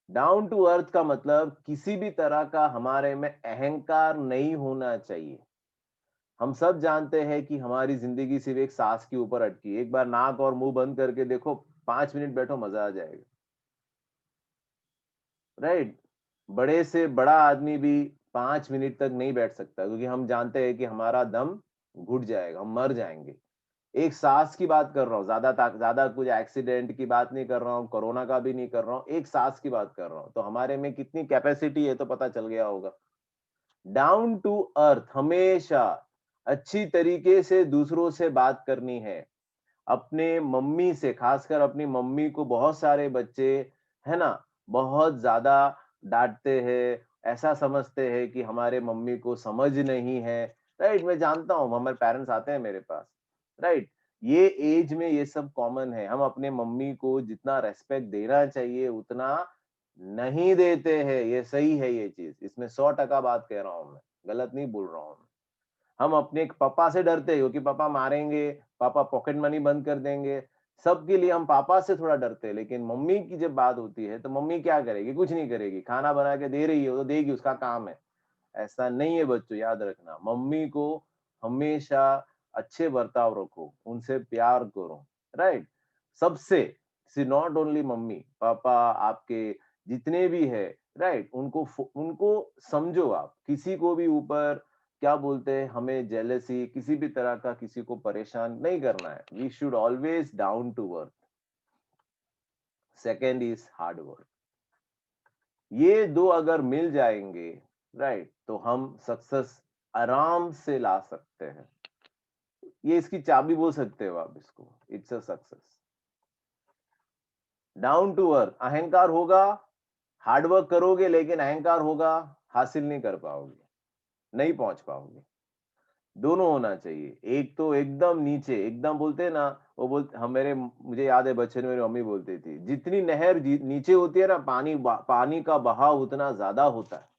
डाउन टू अर्थ का मतलब किसी भी तरह का हमारे में अहंकार नहीं होना चाहिए। हम सब जानते हैं कि हमारी जिंदगी सिर्फ एक सांस के ऊपर अटकी है। एक बार नाक और मुंह बंद करके देखो, 5 मिनट बैठो, मजा आ जाएगा। राइट, बड़े से बड़ा आदमी भी 5 मिनट तक नहीं बैठ सकता, क्योंकि हम जानते हैं कि हमारा दम घुट जाएगा, हम मर जाएंगे। एक सांस की बात कर रहा हूँ, ज्यादा कुछ एक्सीडेंट की बात नहीं कर रहा हूँ, कोरोना का भी नहीं कर रहा हूँ, एक सांस की बात कर रहा हूँ। तो हमारे में कितनी कैपेसिटी है तो पता चल गया होगा। डाउन टू अर्थ, हमेशा अच्छी तरीके से दूसरों से बात करनी है। अपने मम्मी से, खासकर अपनी मम्मी को बहुत सारे बच्चे, है ना, बहुत ज्यादा डांटते हैं, ऐसा समझते हैं कि हमारे मम्मी को समझ नहीं है। राइट, मैं जानता हूँ, हमारे पेरेंट्स आते हैं मेरे पास। राइट, ये एज में ये सब कॉमन है। हम अपने मम्मी को जितना रेस्पेक्ट देना चाहिए उतना नहीं देते हैं, ये सही है ये चीज, इसमें 100% बात कह रहा हूँ मैं, गलत नहीं बोल रहा हूँ। हम अपने पापा से डरते हैं क्योंकि पापा मारेंगे, पापा पॉकेट मनी बंद कर देंगे, सबके लिए हम पापा से थोड़ा डरते हैं। लेकिन मम्मी की जब बात होती है तो मम्मी क्या करेगी? कुछ नहीं करेगी, खाना बना के दे रही है तो देगी, उसका काम है। ऐसा नहीं है बच्चों, याद रखना, मम्मी को हमेशा अच्छे बर्ताव रखो, उनसे प्यार करो। राइट, सबसे, नॉट ओनली मम्मी, पापा आपके जितने भी है, राइट, उनको समझो। आप किसी को भी ऊपर क्या बोलते हैं, हमें जेलसी, किसी भी तरह का किसी को परेशान नहीं करना है। We should always down to earth. Second is hard work. ये दो अगर मिल जाएंगे, राइट, तो हम सक्सेस आराम से ला सकते हैं। ये इसकी चाबी बोल सकते हो आप इसको, it's a success. Down to earth, अहंकार होगा, हार्डवर्क करोगे लेकिन अहंकार होगा, हासिल नहीं कर पाओगे, नहीं पहुंच पाओगे। दोनों होना चाहिए। एक तो एकदम नीचे, एकदम बोलते हैं ना, वो बोलते हम, मुझे याद है बच्चे में मेरी मम्मी बोलती थी, जितनी नहर नीचे होती है ना, पानी का बहाव उतना ज्यादा होता है।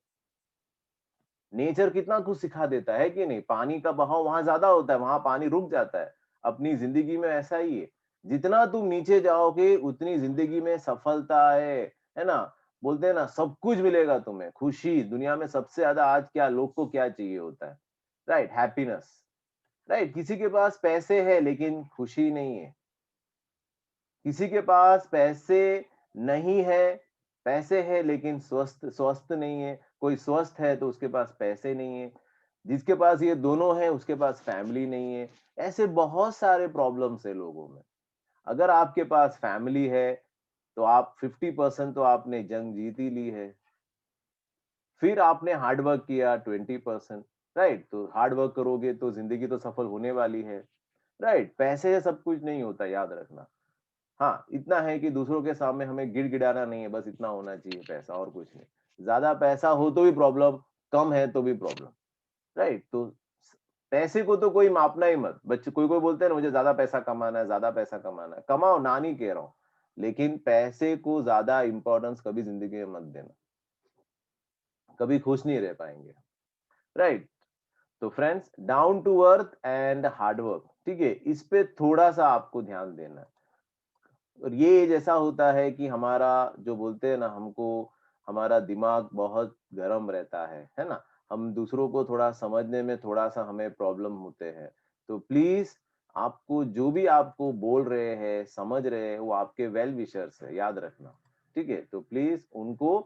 नेचर कितना कुछ सिखा देता है कि नहीं, पानी का बहाव वहां ज्यादा होता है, वहां पानी रुक जाता है। अपनी जिंदगी में ऐसा ही है, जितना तुम नीचे जाओगे उतनी जिंदगी में सफलता है ना, बोलते हैं ना, सब कुछ मिलेगा तुम्हें, खुशी। दुनिया में सबसे ज्यादा आज क्या, लोग को क्या चाहिए होता है? Right, happiness. राइट, किसी के पास पैसे है लेकिन खुशी नहीं है, किसी के पास पैसे नहीं है, पैसे है लेकिन स्वस्थ स्वस्थ नहीं है, कोई स्वस्थ है तो उसके पास पैसे नहीं है, जिसके पास ये दोनों है उसके पास फैमिली नहीं है। ऐसे बहुत सारे प्रॉब्लम्स है लोगों में। अगर आपके पास फैमिली है तो आप 50% तो आपने जंग जीत ही ली है। फिर आपने हार्डवर्क किया 20%। राइट, तो हार्डवर्क करोगे तो जिंदगी तो सफल होने वाली है। राइट, पैसे से सब कुछ नहीं होता, याद रखना। हाँ इतना है कि दूसरों के सामने हमें गिड़गिड़ाना नहीं है, बस इतना होना चाहिए पैसा, और कुछ नहीं। ज्यादा पैसा हो तो भी प्रॉब्लम, कम है तो भी प्रॉब्लम, राइट। तो पैसे को तो कोई मापना ही मत। बच्चे कोई कोई बोलते हैं ना मुझे ज्यादा पैसा कमाना है, ज्यादा पैसा कमाना है, कमाओ, ना नहीं कह रहा हूँ, लेकिन पैसे को ज्यादा इंपॉर्टेंस कभी जिंदगी में मत देना, कभी खुश नहीं रह पाएंगे, राइट। तो friends, down to earth and hard work, ठीक है, इस पे थोड़ा सा आपको ध्यान देना है। और ये जैसा होता है कि हमारा जो बोलते हैं ना, हमको हमारा दिमाग बहुत गर्म रहता है ना, हम दूसरों को थोड़ा समझने में थोड़ा सा हमें प्रॉब्लम होते हैं। तो प्लीज आपको जो भी आपको बोल रहे हैं, समझ रहे हैं, वो आपके वेल विशर्स है, याद रखना, ठीक है। तो प्लीज उनको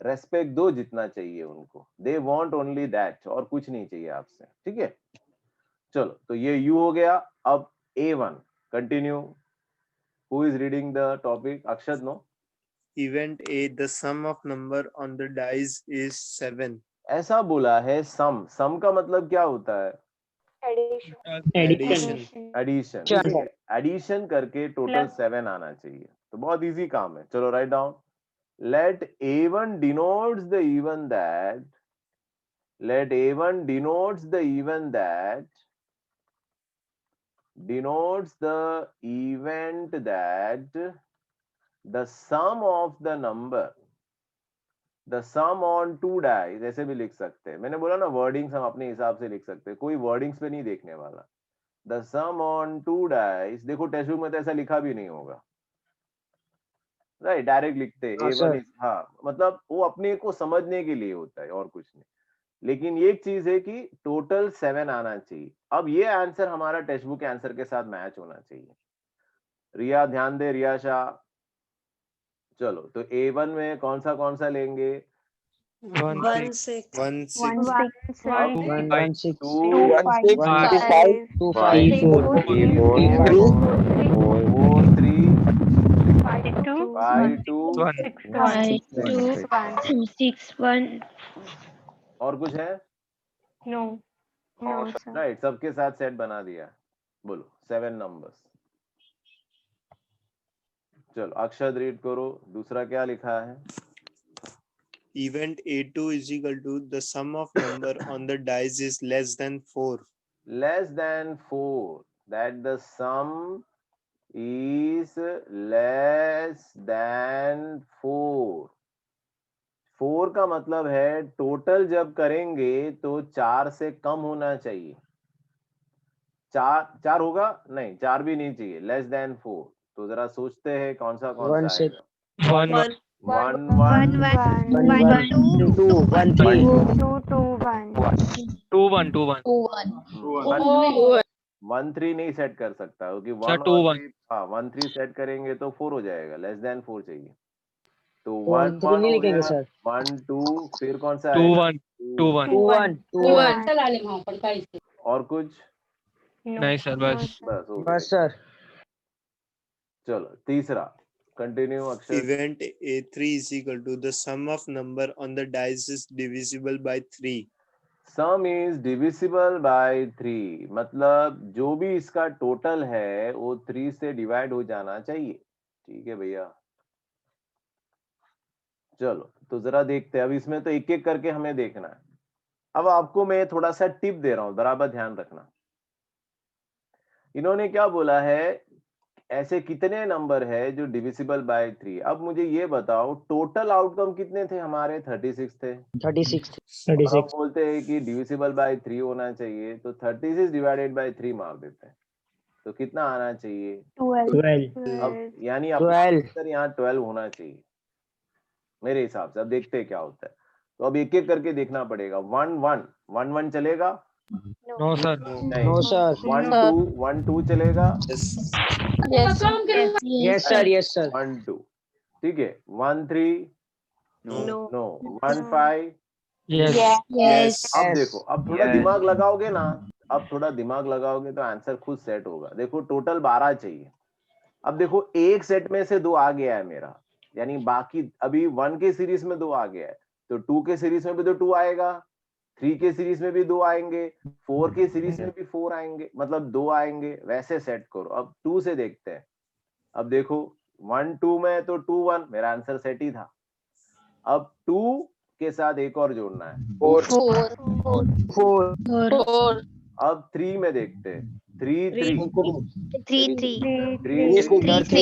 रेस्पेक्ट दो जितना चाहिए उनको, दे वांट ओनली दैट, और कुछ नहीं चाहिए आपसे, ठीक है। चलो, तो ये यू हो गया। अब A1 continue. Who is reading the topic? Akshad, no? Event A, the sum of number on the dice is 7. ऐसा बोला है सम। सम का मतलब क्या होता है? Addition. एडिशन। एडिशन करके टोटल 7 आना चाहिए। तो बहुत इजी काम है। चलो write down. Let A1 denotes the event that, let A1 denotes the event that, denotes the event that the sum of the number, the sum on two dice, ऐसे भी लिख सकते हैं। मैंने बोला ना वर्डिंग्स हम अपने हिसाब से लिख सकते हैं, कोई वर्डिंग्स पे नहीं देखने वाला। The sum on two dice, देखो टेक्स्ट बुक में तो ऐसा लिखा भी नहीं होगा, राइट, डायरेक्ट लिखते हैं A1 is, हाँ, मतलब वो अपने को समझने के लिए होता है और कुछ नहीं। लेकिन ये एक चीज है कि टोटल 7 आना चाहिए। अब ये आंसर हमारा टेक्स्ट बुक के आंसर के साथ मैच होना चाहिए। रिया ध्यान दे, रिया शाह। चलो, तो A1 में कौन सा लेंगे? 1 1 6 6 1 6. 1 6 2 2 5 2 5 4 3 2 5 2 6 1 6 1 और कुछ है? नो सर राइट, सबके साथ सेट बना दिया। बोलो 7 नंबर्स। चलो अक्षद रीड करो, दूसरा क्या लिखा है? Event A2 is equal to the sum of number on the dice is less than 4. Less than 4, that the sum is less than 4। 4 का मतलब है टोटल जब करेंगे तो 4 से कम होना चाहिए। 4 होगा? नहीं, 4 भी नहीं चाहिए, लेस देन 4। तो जरा सोचते हैं कौन सा आएगा। 1 1 1 1 1 1 2 1 3 2 2 1 2 1 2 1 1 3 नहीं सेट कर सकता, क्योंकि सर 1 2 और 1 3, हाँ 1 3 सेट करेंगे तो 4 हो जाएगा, लेस देन 4 चाहिए। तो तो 1 3 1 नहीं हो लिखेंगे गया, सर 1 2, फिर कौन सा 2 आएगा? 1 2 1 2 1 2 1 और कुछ? नहीं सर बस बस हो गया। बस सर चलो तीसरा कंटिन्यू अक्षर। Event A3 is equal to the sum of number on the dice is divisible by 3. Some is divisible by 3, मतलब जो भी इसका टोटल है वो 3 से डिवाइड हो जाना चाहिए। ठीक है भैया। चलो तो जरा देखते हैं, अब इसमें तो एक एक करके हमें देखना है। अब आपको मैं थोड़ा सा टिप दे रहा हूं, बराबर ध्यान रखना। इन्होंने क्या बोला है, ऐसे कितने नंबर है जो डिविजिबल बाय 3। अब मुझे ये बताओ टोटल आउटकम कितने थे हमारे? 36 थे। 36 और हम बोलते हैं कि डिविजिबल बाय 3 होना चाहिए, तो 36 डिवाइडेड बाय 3 मार देते हैं, तो कितना आना चाहिए? 12 अब यानी अपना आंसर यहाँ 12 होना चाहिए मेरे हिसाब से। अब देखते हैं क्या होता है। तो अब एक एक करके देखना पड़ेगा। 1 1 1 1 चलेगा? नो सर नहीं। नो सर 1 2 1 2 चलेगा? Yes. यस सर 1 2, ठीक है। 1 3 No. नो। 1 5। Yes Yes. अब देखो, अब थोड़ा दिमाग लगाओगे ना, अब थोड़ा दिमाग लगाओगे तो आंसर खुद सेट होगा। देखो टोटल 12 चाहिए। अब देखो एक सेट में से 2 आ गया है मेरा, यानी बाकी अभी 1 के सीरीज में 2 आ गया है, तो 2 के सीरीज में भी तो 2 आएगा, 3 के सीरीज में भी 2 आएंगे, 4 के सीरीज में भी 4 आएंगे, मतलब 2 आएंगे। वैसे सेट करो। अब 2 से देखते हैं। अब देखो 1 2 में तो 2 1 मेरा आंसर सेट ही था। अब 2 के साथ एक और जोड़ना है। 4 अब 3 में देखते हैं 3 3 3 3 3 6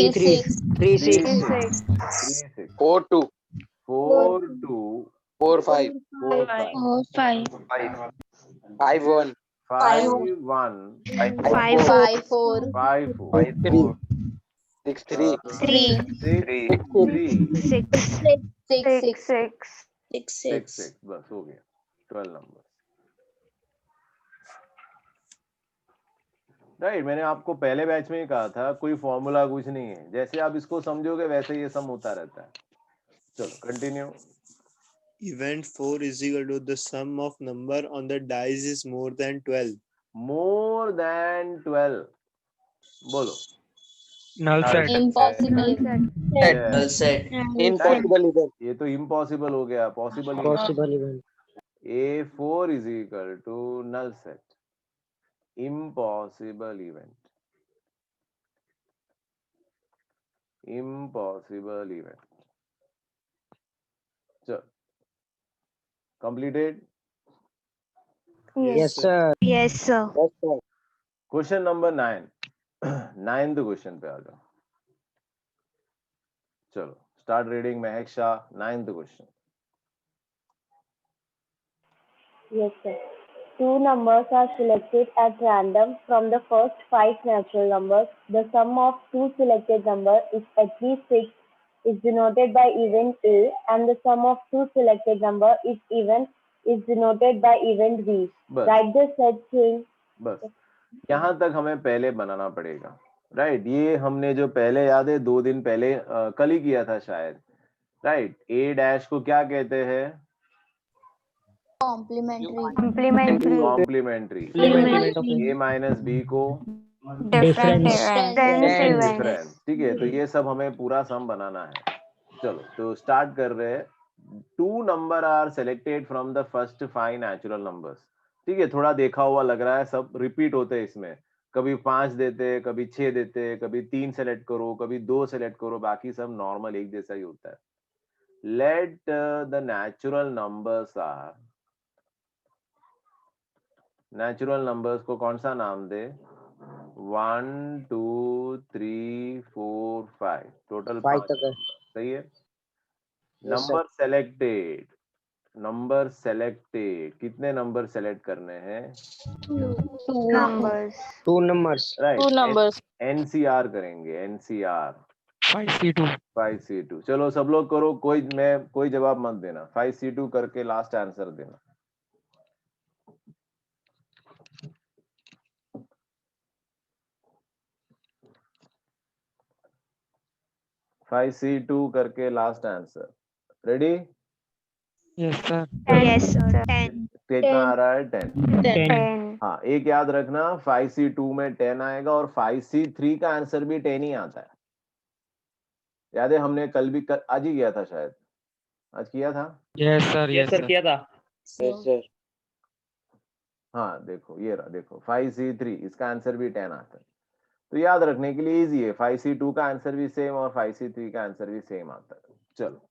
4 2 4 2 4 5 4 5 5 5 1 5 4 5 4 3 6 3 6 बस हो गया 12 नंबर। राइट, मैंने आपको पहले बैच में ही कहा था कोई फॉर्मूला कुछ नहीं है, जैसे आप इसको समझोगे वैसे ये सम होता रहता है। चलो continue. Event 4 is equal to the sum of number on the dice is more than 12. More than 12 बोलो। null set, Impossible. Yes. Impossible event. ये तो इम्पॉसिबल हो गया, possible Possible event. A4 is equal to null set, impossible event, impossible event. So completed. Yes, sir. Yes, sir. Yes, sir. Question number 9 9th question पे आ जाओ। चलो start reading Mahak Shah, 9th question. Yes, sir. Two numbers are selected at random from the first 5 natural numbers. The sum of two selected numbers is at least 6 is denoted by event A, and the sum of two selected number is denoted by event B. बस Write the set string. बस यहाँ तक हमें पहले बनाना पड़ेगा। Right, ये हमने जो पहले याद है 2 दिन पहले कल ही किया था शायद। राइट, ए डैश को क्या कहते हैं? Complementary. कॉम्प्लीमेंट्री। ए माइनस बी को Different Difference. events. डिफरेंस। ठीक है, तो ये सब हमें पूरा सम बनाना है। चलो तो स्टार्ट कर रहे हैं। 2 नंबर are selected from the first 5 natural numbers. ठीक है, थोड़ा देखा हुआ लग रहा है, सब रिपीट होते हैं इसमें। कभी 5 देते हैं, कभी 6 देते हैं, कभी 3 सेलेक्ट करो, कभी 2 सेलेक्ट करो, बाकी सब नॉर्मल एक जैसा ही होता है। Let the natural numbers are, natural numbers को कौन सा नाम दे? 1 2 3 4 5, टोटल 5 तक है। सही है। Yes, sir. Number selected, number selected, कितने नंबर सेलेक्ट करने हैं? Numbers. 2 numbers. राइट, एनसीआर करेंगे, एनसीआर 5C2, 5C2। चलो सब लोग करो, कोई जवाब मत देना, 5C2 करके लास्ट आंसर देना। (5C2) करके last answer. Ready? yes sir, Yes, sir. 10. कितना आ रहा है? 10। 10. हाँ, एक याद रखना, 5C2 में 10 आएगा और 5C3 का आंसर भी 10 ही आता है। याद है, हमने कल भी आज ही किया था शायद, आज किया था। yes sir, yes sir, किया था। Yes, sir. हाँ देखो, ये रहा, देखो 5C3, इसका आंसर भी 10 आता है। तो याद रखने के लिए इजी है, 5C2 का आंसर भी सेम और 5C3 का आंसर भी सेम आता है। चलो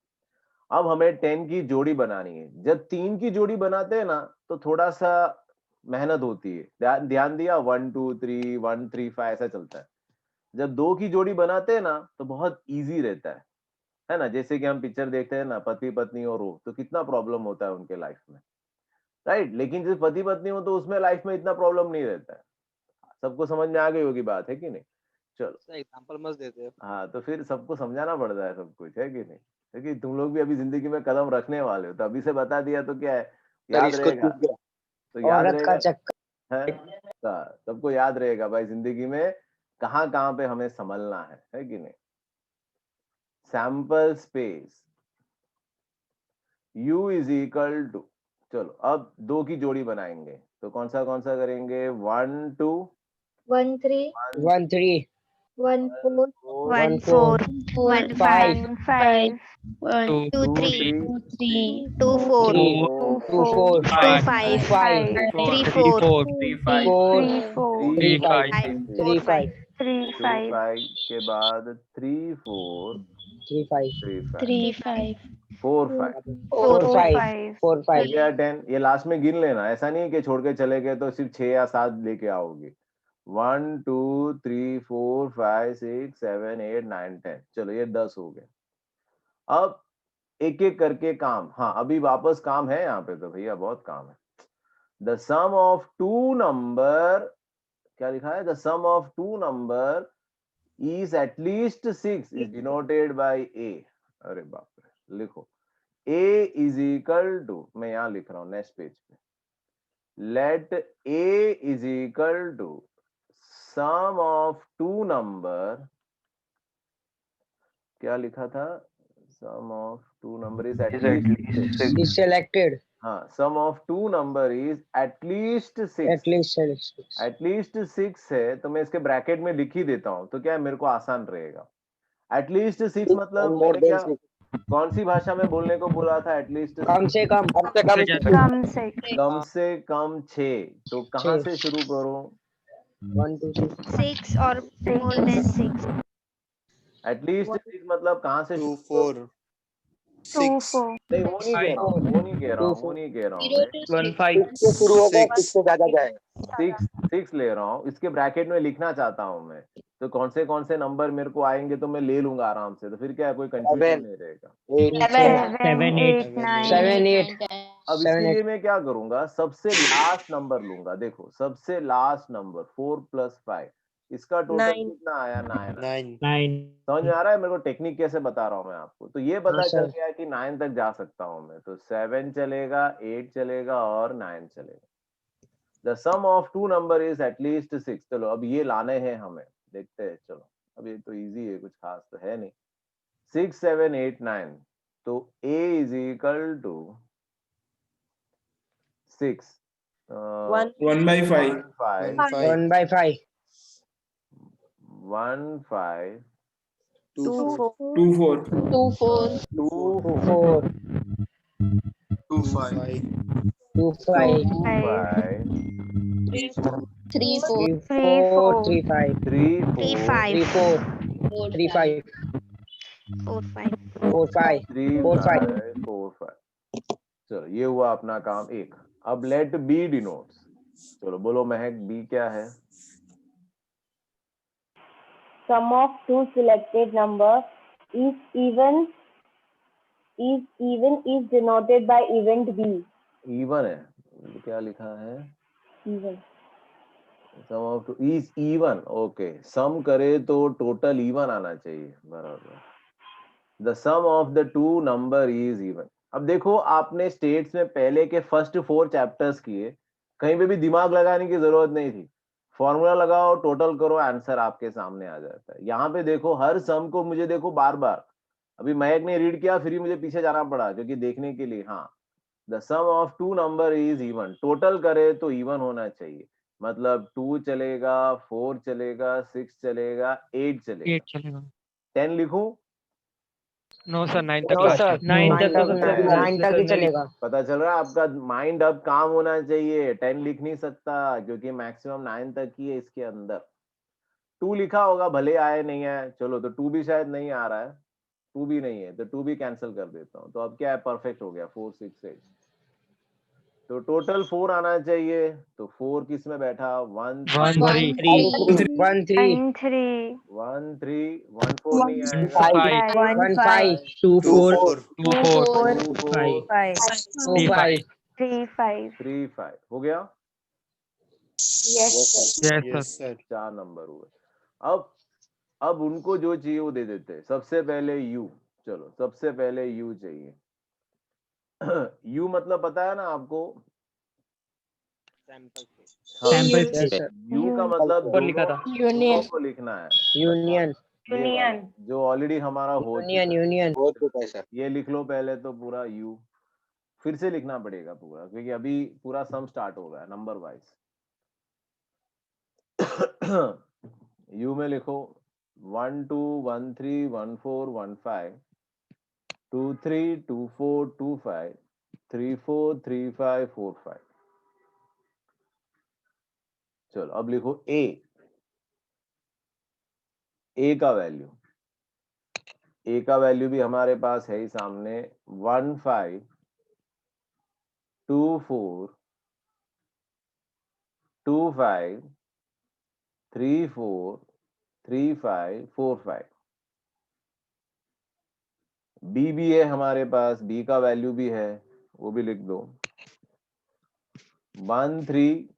अब हमें 10 की जोड़ी बनानी है। जब 3 की जोड़ी बनाते हैं ना तो थोड़ा सा मेहनत होती है। ध्यान दिया, 1 2 3 1 3 5 ऐसा चलता है। जब 2 की जोड़ी बनाते हैं ना तो बहुत इजी रहता है ना। जैसे कि हम पिक्चर देखते हैं ना, पति पत्नी और वो, तो कितना प्रॉब्लम होता है उनके लाइफ में। राइट, लेकिन जब पति पत्नी हो तो उसमें लाइफ में इतना प्रॉब्लम नहीं रहता है। सबको समझ में आ गई होगी बात, है कि नहीं? चलो एग्जांपल मत देते। हाँ, तो फिर सबको समझाना पड़ता है सब कुछ, है कि नहीं? क्योंकि तुम लोग भी अभी जिंदगी में कदम रखने वाले हो, तो अभी से बता दिया तो क्या है, याद रहेगा। तो याद रहेगा, सबको याद रहेगा भाई, जिंदगी में कहाँ कहाँ पे हमें संभलना है कि नहीं? Sample space U is equal to, चलो अब 2 की जोड़ी बनाएंगे तो कौन सा करेंगे? 1 2 1 3 1 3 1 4 1 4 1 5 5 2 2 3 2 2 4 2 4 2 5 3 4 3 5 3 4 3 5 3 5 3 2 5 5 के बाद 3 4 3 5 3 5 3 5 4 5 4 4 5 5 4 हो 5 गया 10। ये लास्ट में गिन लेना, ऐसा नहीं कि छोड़ के चले गए तो सिर्फ 6 या 7 लेके आओगे। 1 2 3 4 5 6 7 8 9 10। चलो ये 10 हो गए। अब एक एक करके काम, हाँ अभी वापस काम है यहाँ पे तो भैया बहुत काम है। The sum of two number, क्या लिखा है? The sum of two number is at least 6 is denoted by a। अरे बाप रे, लिखो a is equal to, मैं यहां लिख रहा हूं नेक्स्ट पेज पे, let a is equal to sum of two number, क्या लिखा था? sum of two number is at least 6। is selected हाँ, sum of two number is at least 6। at least 6 at least 6 है तो मैं इसके ब्रैकेट में लिख ही देता हूं, तो क्या है मेरे को आसान रहेगा। एटलीस्ट 6 मतलब मैंने क्या, कौन सी भाषा में बोलने को बोला था? एटलीस्ट कम से कम कम से कम से कम 6। तो कहाँ से शुरू करूं? 1 2 3 6 or more than 6 एटलीस्ट 6 मतलब कहाँ से 2 शुरू करूं? 4 2 6 4 नहीं वो नहीं कह रहा हूँ, वो नहीं कह रहा हूँ, वो नहीं कह रहा हूँ मैं। 1 5 शुरू होगा 6 से ज्यादा जाए 6 ले रहा हूँ, इसके ब्रैकेट में लिखना चाहता हूँ मैं, तो कौन से नंबर मेरे को आएंगे तो मैं ले लूंगा आराम से, तो फिर क्या है, कोई कंफ्यूजन नहीं रहेगा। 7 8 9 7 8 अब इसके लिए मैं क्या करूंगा, सबसे लास्ट नंबर लूंगा। देखो सबसे लास्ट नंबर 4 + 5, इसका टोटल 9 कितना आया? 9। 9 समझ में आ रहा है मेरे को टेक्निक कैसे बता रहा हूँ मैं आपको? तो ये पता चल सर। गया कि 9 तक जा सकता हूँ मैं, तो 7 चलेगा, 8 चलेगा और 9 चलेगा। The sum of two number is at least 6। चलो अब ये लाने हैं हमें, देखते हैं। चलो अब ये तो इजी है, कुछ खास तो है नहीं। 6 7 8 9, तो a is equal to 6 1 by 5 5 1 by 5 1 5 2 2 4 4 2 4 2 4 2 2 4 4 2 5 2 5 5 3 4 3 4 3 3 4 4 3 5 3 3 4 3 5 4 4 3 5 4 5 4 5 3 4 5 5 4 5। चलो ये हुआ अपना काम एक। अब लेट बी डिनोट्स, चलो बोलो महक, बी क्या है? Sum of two selected numbers is is denoted by event B. Even है, क्या लिखा है? Even. Sum of two is even, okay. Sum करे तो टोटल इवन आना चाहिए, बराबर। The sum of the two number is even. अब देखो आपने स्टेट्स में पहले के फर्स्ट 4 चैप्टर्स किए, कहीं पे भी दिमाग लगाने की जरूरत नहीं थी। फॉर्मूला लगाओ, टोटल करो, आंसर आपके सामने आ जाता है। यहाँ पे देखो हर सम को मुझे देखो बार बार, अभी महक ने रीड किया फिर ही मुझे पीछे जाना पड़ा क्योंकि देखने के लिए। हाँ, the sum of two number is even, total करे तो इवन होना चाहिए। मतलब 2 चलेगा, 4 चलेगा, 6 चलेगा, 8 चलेगा। 8 चलेगा। 10 लिखूं? नो सर 9 तक नो लास्ट सर है। 9 तक 9 तक ही चलेगा। पता चल रहा है आपका माइंड अब काम होना चाहिए। 10 लिख नहीं सकता क्योंकि मैक्सिमम 9 तक ही है इसके अंदर। 2 लिखा होगा, भले आए नहीं है, चलो तो 2 भी शायद नहीं आ रहा है, 2 भी नहीं है तो 2 भी कैंसिल कर देता हूँ। तो अब क्या है, परफेक्ट हो गया 4 6 8। तो टोटल 4 आना चाहिए, तो 4 किस में बैठा? 1 1 3 1 3 1 3 1 3 1 4 नहीं आएगा। 5 1 5 2 2 4 4 2 4 2 4 5 2 3 5 3 5 3 5 हो गया। Yes sir. Yes yes sir. sir 4 number हुए। अब उनको जो चाहिए वो दे देते हैं। सबसे पहले यू, चलो सबसे पहले यू चाहिए। यू मतलब पता है ना आपको? सैंपल यस सर यू का मतलब ऊपर लिखा था। दोनों को लिखना है। यूनियन ये वाला, जो ऑलरेडी हमारा हो चुका यूनियन है। ये लिख लो पहले तो पूरा यू, फिर से लिखना पड़ेगा पूरा क्योंकि अभी पूरा सम स्टार्ट हो गया नंबर वाइज। यू में लिखो 1 2 1 3 1 4 1 5 2 3 2 4 2 5 3 4 3 5 4 5। चलो अब लिखो ए। ए का वैल्यू, ए का वैल्यू भी हमारे पास है ही सामने 1 5 2 4 2 5 3 4 3 5 4 5। बी भी है हमारे पास, बी का वैल्यू भी है, वो भी लिख दो 1 3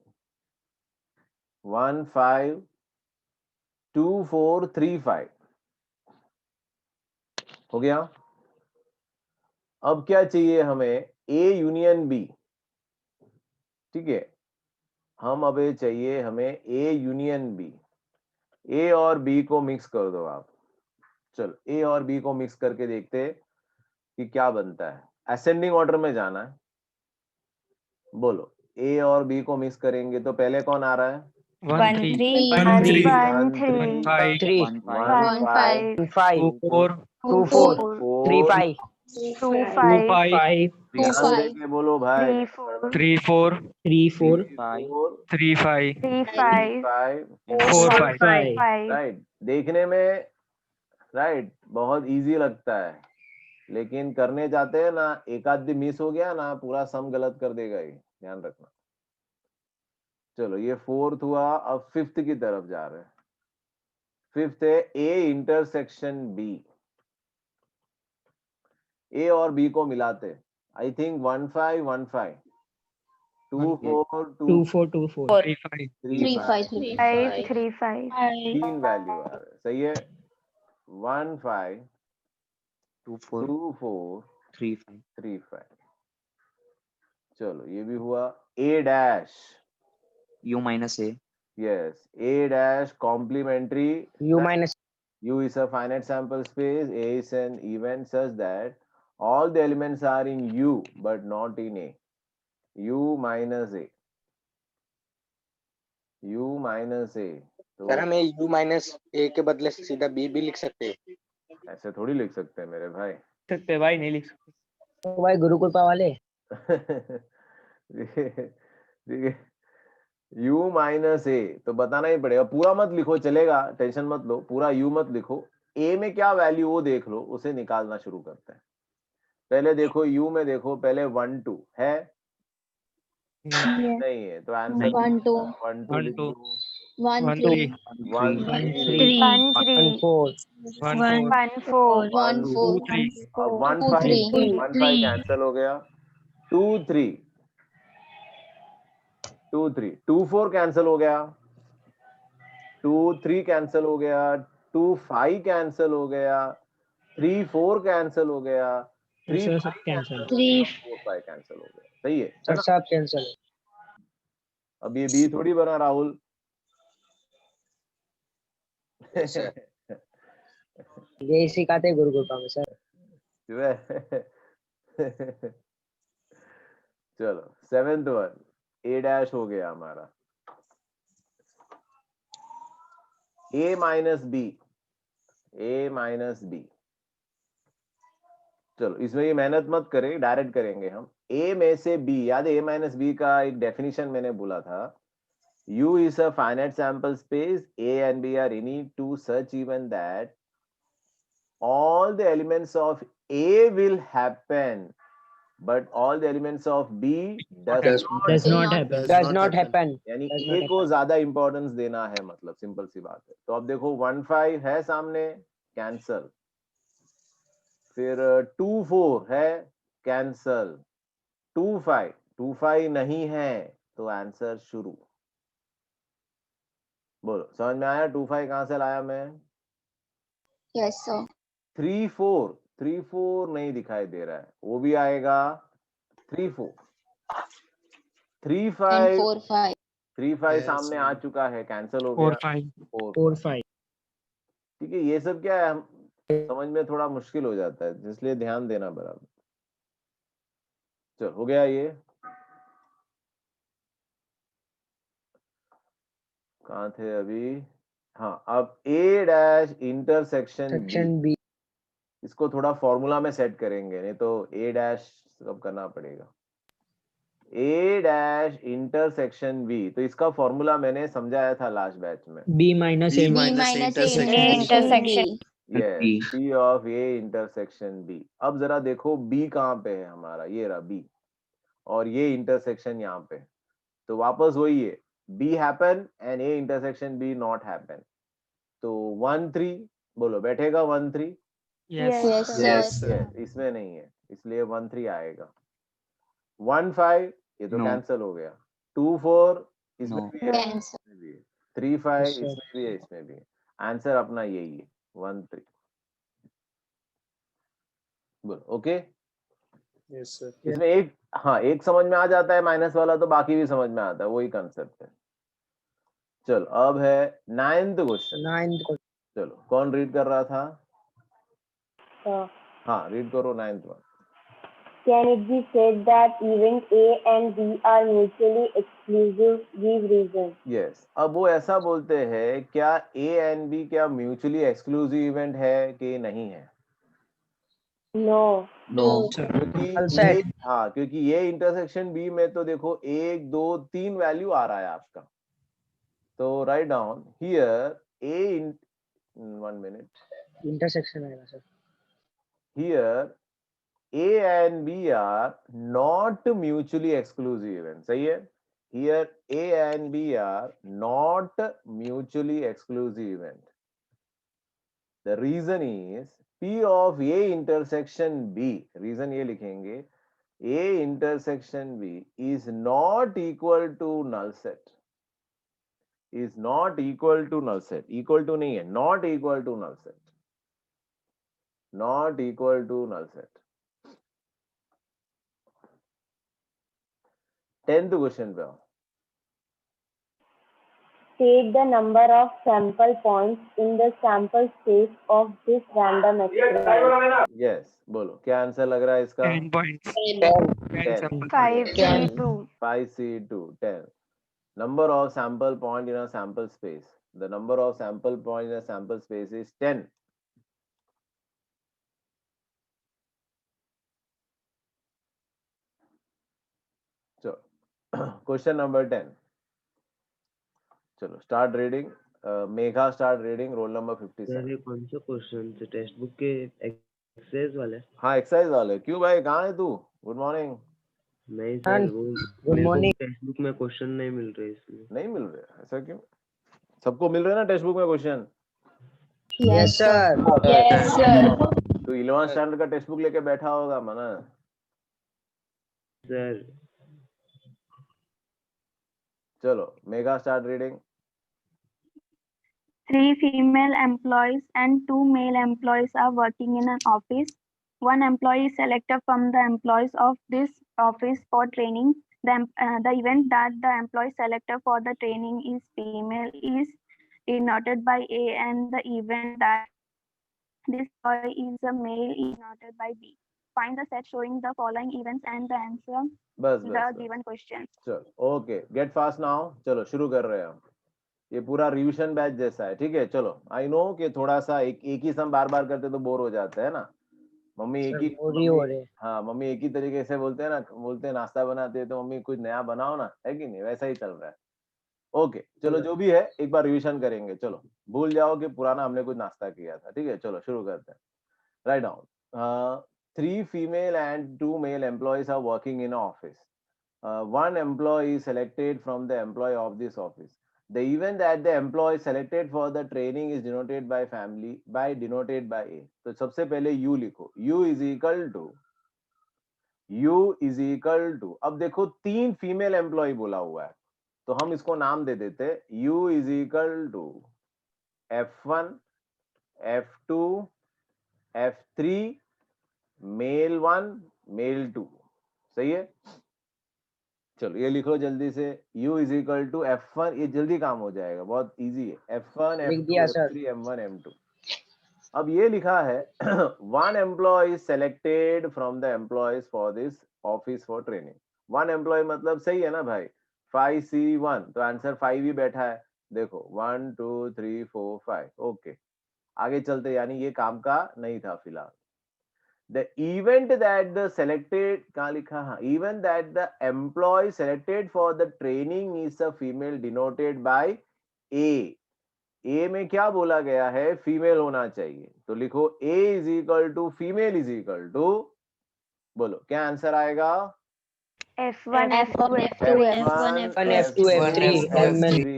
1 5 2 4 3 5। हो गया। अब क्या चाहिए हमें, ए यूनियन बी। ठीक है, हम अब ये चाहिए हमें ए यूनियन बी। ए और बी को मिक्स कर दो आप। चलो ए और बी को मिक्स करके देखते हैं कि क्या बनता है। असेंडिंग ऑर्डर में जाना है। बोलो, ए और बी को मिक्स करेंगे तो पहले कौन आ रहा है? 1 3 3 1 3 1 1 3 5 3 1 5 1 5 2 5 4 2 4 3 5 2 2 5 5 2 ध्यान 5 देके बोलो भाई। 3 4 3 4 3 4 5 3 5 3 5 5 4 4 5। 5 राइट, देखने में राइट बहुत इजी लगता है, लेकिन करने जाते हैं ना, एक आध दिन मिस हो गया ना, पूरा सम गलत कर देगा ये, ध्यान रखना। चलो ये फोर्थ हुआ, अब फिफ्थ की तरफ जा रहे हैं। फिफ्थ है ए इंटरसेक्शन बी। ए और बी को मिलाते, आई थिंक 1 5 1 5 2 4 2 4 2 4 3 5 3 5 5 3 5 तीन वैल्यू आ रहे, सही है। 1 5 2 4 2 4 3 5 3 5। चलो ये भी हुआ। ए dash, u minus a yes, A dash complementary. u minus U is a finite sample space. A is an event such that all the elements are in U but not in A. U minus A. U minus A. तो sir हमें u minus a के बदले सीधा b भी लिख सकते हैं। ऐसे थोड़ी लिख सकते हैं मेरे भाई। सकते भाई, नहीं लिख सकते। तो भाई गुरुकृपा वाले ठीक है, u माइनस ए तो बताना ही पड़ेगा, पूरा मत लिखो चलेगा, टेंशन मत लो, पूरा u मत लिखो। a में क्या वैल्यू वो देख लो, उसे निकालना शुरू करते हैं। पहले देखो u में, देखो पहले 1 2 है, नहीं है, तो आंसर 1 2 1 2 लिख 2 दो। 1 1 3 3 1 1 3 3 1 3 1 4 1 4 1 4 1 2 4 3 अब 1 2 5 3 1 5 कैंसिल हो गया। 2 3 2 3 2 4 कैंसिल हो गया। 2 3 कैंसिल हो गया। 2 5 कैंसिल हो गया। 3 4 कैंसिल हो गया। 3 सर 5 सब कैंसिल 4 5 कैंसिल हो गया, सही है सर ना? सब कैंसिल। अब ये बी थोड़ी बना राहुल। यही सिखाते हैं गुरुकृपा में सर। चलो सेवेंथ वन, ए डैश हो गया हमारा। ए माइनस बी, ए माइनस बी। चलो इसमें ये मेहनत मत करें, डायरेक्ट करेंगे हम। ए में से बी, याद है ए माइनस बी का एक डेफिनेशन मैंने बोला था, U is a finite sample space. A and B are any to such even that all the elements of A will happen, but all the elements of B does not happen does not happen यानी does A not को happen। ज्यादा importance देना है, मतलब simple सी बात है। तो अब देखो 1 5 है सामने, कैंसल। फिर 2 4 है, कैंसल। 2 5 नहीं है, तो आंसर शुरू। बोलो समझ में आया? 2 5 कहां से लाया मैं? यस सर 3 4 नहीं दिखाई दे रहा है, वो भी आएगा। 3 4 3 एंड 5 4 5 3 5 Yes, सामने आ चुका है, कैंसिल हो 4 गया। 5 4 5 ठीक है, ये सब क्या है, हम समझ में थोड़ा मुश्किल हो जाता है, इसलिए ध्यान देना बराबर। चलो हो गया ये। कहाँ थे अभी? हाँ, अब A dash intersection B, section B इसको थोड़ा फॉर्मूला में सेट करेंगे, नहीं तो ए डैश सब करना पड़ेगा। A डैश इंटरसेक्शन B, तो इसका फॉर्मूला मैंने समझाया था लास्ट बैच में. B minus A B minus. minus A intersection intersection B. Yes, B. P of A intersection B. अब जरा देखो B कहाँ पे है हमारा, ये रहा B, और ये इंटरसेक्शन यहाँ पे, तो वापस वही है, B happen and A intersection B not happen. तो 1 3 बोलो, बैठेगा 1 3? Yes. Yes, sir. yes sir Yes, इसमें नहीं है, इसलिए 1 3 आएगा. 1 5 ये तो No. कैंसिल हो गया. 2 4 इसमें No. भी है, Cancel. इसमें भी है. 3 5 Yes, sir. इसमें भी है, इसमें भी है. आंसर अपना यही है, 1 3. बोलो ओके. yes sir इसमें एक, हाँ, एक समझ में आ जाता है माइनस वाला, तो बाकी भी समझ में आता है, वही कंसेप्ट है. चलो अब है 9th क्वेश्चन. 9th question. चलो कौन रीड कर रहा था? Uh, हाँ, रीड करो 9th one. can it be said that event A and B are mutually exclusive? Give reason. Yes, अब वो ऐसा बोलते हैं, क्या A एंड B क्या म्यूचुअली एक्सक्लूसिव इवेंट है कि नहीं है? No. No. क्योंकि Well ये, said. हाँ, क्योंकि ये इंटरसेक्शन B में तो देखो 1 2 3 वैल्यू आ रहा है आपका, तो write down here A in 1 minute, Intersection आएगा sir. Here A and B are not mutually exclusive events. सही है? Here A and B are not mutually exclusive event. The reason is P of A intersection B. Reason ये लिखेंगे, A intersection B is not equal to null set. Is not equal to null set. Equal to नहीं है, not equal to null set. Not equal to null set. 10th question पे आओ. State the number of sample points in the sample space of this random experiment. Yes, बोलो क्या answer लग रहा है इसका? 10 points. 10. sample. 5C2. 5C2, 10. Number of sample point in a sample space. The number of sample point in a sample space is 10. So, question number 10. चलो start reading. Megha start reading. Roll number 57. ये कौन सा question थे? Text book के exercise वाले? हाँ, exercise वाले. क्यों भाई, कहाँ है तू? Good morning. नहीं सर, वो Good morning. टेक्स्ट बुक में क्वेश्चन नहीं मिल रहे इसलिए. नहीं मिल रहे, ऐसा क्यों? सबको मिल रहे हैं ना टेक्स्ट बुक में question? Yes, sir. Yes, sir. तो 11th स्टैंडर्ड का टेक्स्ट बुक लेके बैठा होगा मना. सर चलो Megha start reading. 3 female employees and 2 male employees are working in an office. One employee is selected from the employees of this office for training. The event that the employee selected for the training is female is denoted by A, and the event that this employee is a male is denoted by B. Find the set showing the following events and the answer बस the बस. given question. चलो okay, gate fast now. चलो शुरू कर रहे हैं हम. ये पूरा रिवीजन बैच जैसा है, ठीक है? चलो, आई नो कि थोड़ा सा एक ही सम बार बार करते तो बोर हो जाते हैं ना. मम्मी एक ही हाँ, मम्मी एक ही तरीके से बोलते हैं ना, बोलते हैं नाश्ता बनाते हैं तो मम्मी कुछ नया बनाओ ना, है कि नहीं? वैसा ही चल रहा है. ओके चलो, जो भी है एक बार रिवीजन करेंगे. चलो, भूल जाओ कि पुराना हमने कुछ नाश्ता किया था, ठीक है? चलो शुरू करते हैं. Write down. 3 female and 2 male employees are working in an office. One employee is selected from the employee of this office. The event that the employee selected for the training is denoted by denoted by A. तो सबसे पहले U लिखो. U is equal to. अब देखो 3 female employ बोला हुआ है, तो हम इसको नाम दे देते. U is equal to F1, F2, F3, male 1, male 2. सही है? चलो ये लिख लो जल्दी से. U is equal to F1, ये जल्दी काम हो जाएगा, बहुत इजी है. F1, F2, F3, M1, M2. अब ये लिखा है one employee is selected from the employees for this office for training. One employee मतलब सही है ना भाई? 5C1, तो आंसर 5 ही बैठा है. देखो 1 2 3 4 5. ओके, आगे चलते, यानी ये काम का नहीं था फिलहाल. the event that the selected कहाँ लिखा हाँ event that the employee selected for the training is a female denoted by A में क्या बोला गया है फीमेल होना चाहिए तो लिखो A is equal to female is equal to बोलो क्या आंसर आएगा F1, F1, F2, F2, F3. F1, F1, F2, F3,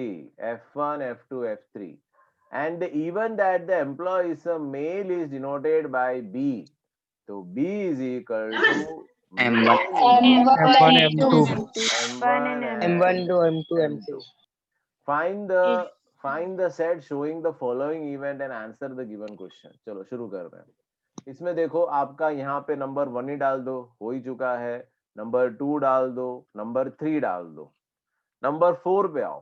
F1, F2, F3. And the event that the employee is a male is denoted by B. So B is equal to M1. M1, M1, M1 to M2, M2. Find the set showing the following event and answer the given question. चलो शुरू कर रहे हैं इसमें देखो आपका यहाँ पे नंबर 1 ही डाल दो हो ही चुका है नंबर 2 डाल दो नंबर 3 डाल दो नंबर 4 पे आओ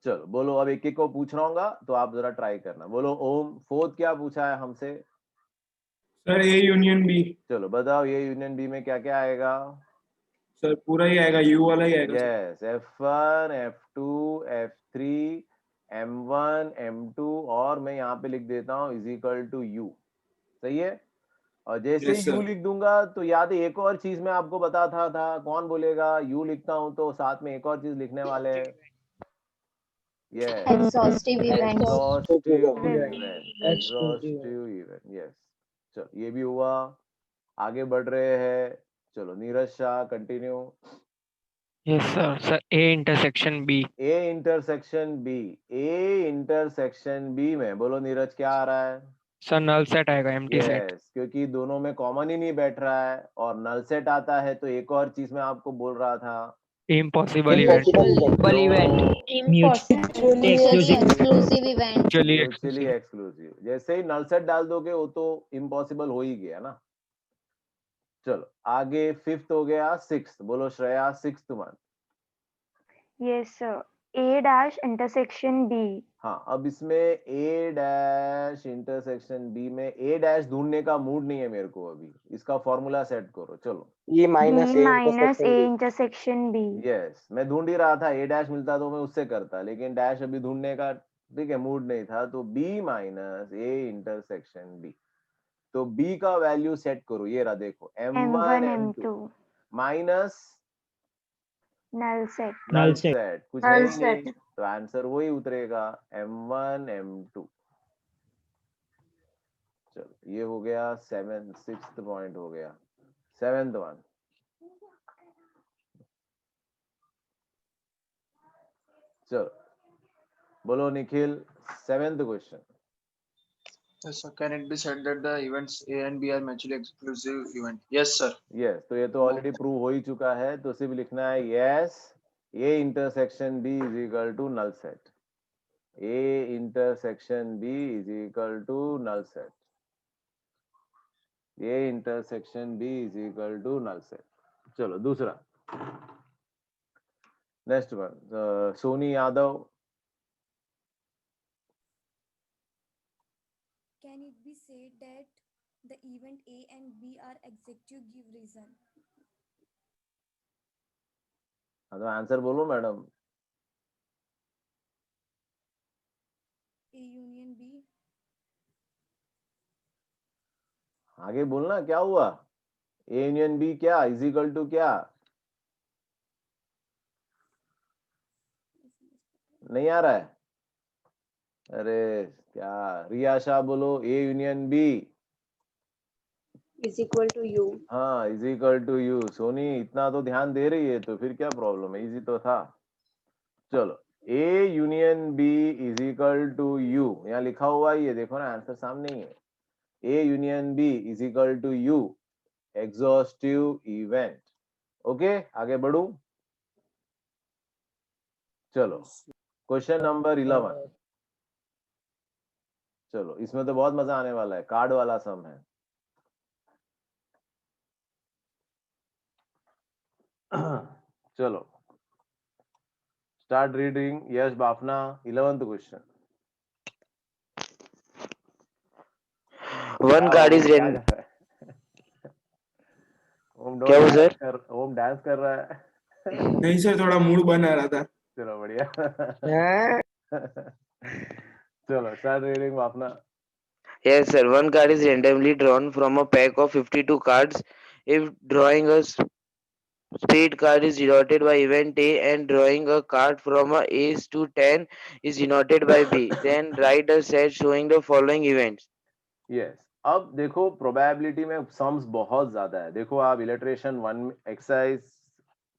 चलो बोलो अब एक एक को पूछ रहा हूँ तो आप जरा ट्राई करना बोलो ओम फोर्थ क्या पूछा है हमसे सर ए यूनियन बी चलो बताओ ये यूनियन बी में क्या क्या आएगा सर पूरा ही आएगा यू वाला ही आएगा yes F1 F2 F3 M1 M2 और मैं यहाँ पे लिख देता हूँ इज इक्वल टू यू सही है और जैसे Yes, यू sir. लिख दूंगा तो याद है एक और चीज मैं आपको बताता था कौन बोलेगा यू लिखता हूँ तो साथ में एक और चीज लिखने वाले हैं yes exhaustive events. exhaustive event yes चलो ये भी हुआ आगे बढ़ रहे हैं चलो Neeraj Shah continue Yes, sir. Sir, A intersection B. A intersection B में बोलो नीरज क्या आ रहा है Sir, null set आएगा, empty set. yes क्योंकि दोनों में कॉमन ही नहीं बैठ रहा है और नल सेट आता है तो एक और चीज मैं आपको बोल रहा था Impossible event. Mutually exclusive event. Mutually Mutually exclusive जैसे ही नल सेट डाल दोगे वो तो इम्पॉसिबल हो ही गया ना चलो आगे फिफ्थ हो गया सिक्स्थ बोलो Shreya sixth one Yes, sir. A dash intersection B. हाँ अब इसमें A डैश इंटरसेक्शन B में A डैश ढूंढने का मूड नहीं है मेरे को अभी इसका फॉर्मूला सेट करो चलो E B minus minus A A. intersection B. Yes मैं ढूंढ ही रहा था A डैश मिलता तो मैं उससे करता लेकिन डैश अभी ढूंढने का ठीक है मूड नहीं था तो B minus A intersection B तो B का वैल्यू सेट करो ये रहा देखो M1 M2 minus Null set. Null set कुछ है ही नहीं तो आंसर वही उतरेगा M1 M2 चलो ये हो गया सिक्स्थ पॉइंट हो गया सेवेंथ वन चलो बोलो Nikhil seventh question Yes, sir. Can it be said that the events A and B are mutually exclusive event? Yes, sir. Yes तो ये तो ऑलरेडी प्रूव हो ही चुका है तो सिर्फ लिखना है yes A intersection B is equal to null set A intersection B is equal to null set A intersection B is equal to null set चलो दूसरा next one Soni Yadav Can it be said that the event A and B are executive give reason? हाँ तो answer बोलो madam A union B. आगे बोलना क्या हुआ A union B क्या इज इक्वल टू क्या नहीं आ रहा है अरे क्या रिया शाह बोलो A union B is equal to U. हाँ is equal to U Soni इतना तो ध्यान दे रही है तो फिर क्या प्रॉब्लम है इजी तो था चलो A union B is equal to U यहाँ लिखा हुआ है ये देखो ना आंसर सामने ही है A union B is equal to U exhaustive event okay आगे बढ़ू चलो क्वेश्चन नंबर 11 चलो इसमें तो बहुत मजा आने वाला है कार्ड वाला सम है चलो start reading Yash Bafna 11th question One card is क्या random. कर रहा है? क्या हुआ सर? ओम डांस कर रहा है नहीं सर थोड़ा मूड बना रहा था चलो बढ़िया चलो start reading Bafna Yes, sir. One card is randomly drawn from a pack of 52 cards. If drawing a spade card is denoted by event A and drawing a card from a ace to 10 is denoted by B, then write a set showing the following events. Yes अब देखो probability में sums बहुत ज्यादा है. देखो आप इलिटरेशन 1 exercise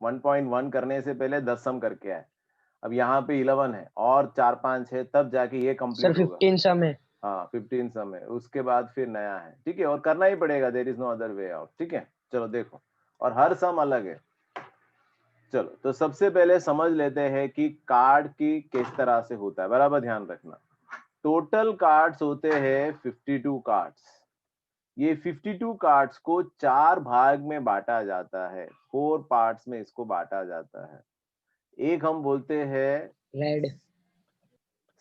1.1 करने से पहले 10 सम करके आए. अब यहाँ पे 11 है और 4-5 है तब जाके ये कंप्लीट होगा. 15 सम है. हाँ 15 सम है, उसके बाद फिर नया है. ठीक है, और करना ही पड़ेगा, there is no other way out. ठीक है, चलो देखो, और हर सम अलग है. चलो तो सबसे पहले समझ लेते हैं कि कार्ड की किस तरह से होता है. बराबर ध्यान रखना. टोटल कार्ड्स होते हैं 52 कार्ड्स. ये 52 कार्ड्स को 4 भाग में बांटा जाता है. 4 पार्ट्स में इसको बांटा जाता है. एक हम बोलते हैं रेड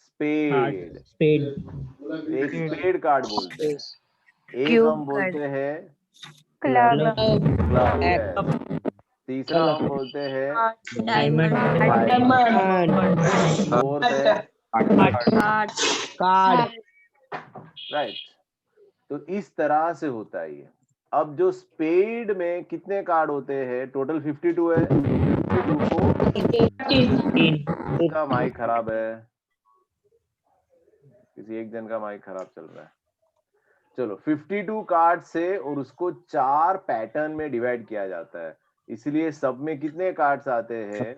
स्पेड. स्पेड. एक स्पेड कार्ड बोलते हैं. एक हम बोलते हैं क्लब. तीसरा हम बोलते हैं डायमंड. फोर्थ है कार्ड. राइट. तो इस तरह से होता है ये. अब जो स्पेड में कितने कार्ड होते हैं? टोटल 52 है. 52 को इसका माइक खराब है, किसी एक जन का माइक खराब चल रहा है. चलो 52 कार्ड से और उसको 4 पैटर्न में डिवाइड किया जाता है. इसलिए सब में कितने कार्ड्स आते हैं?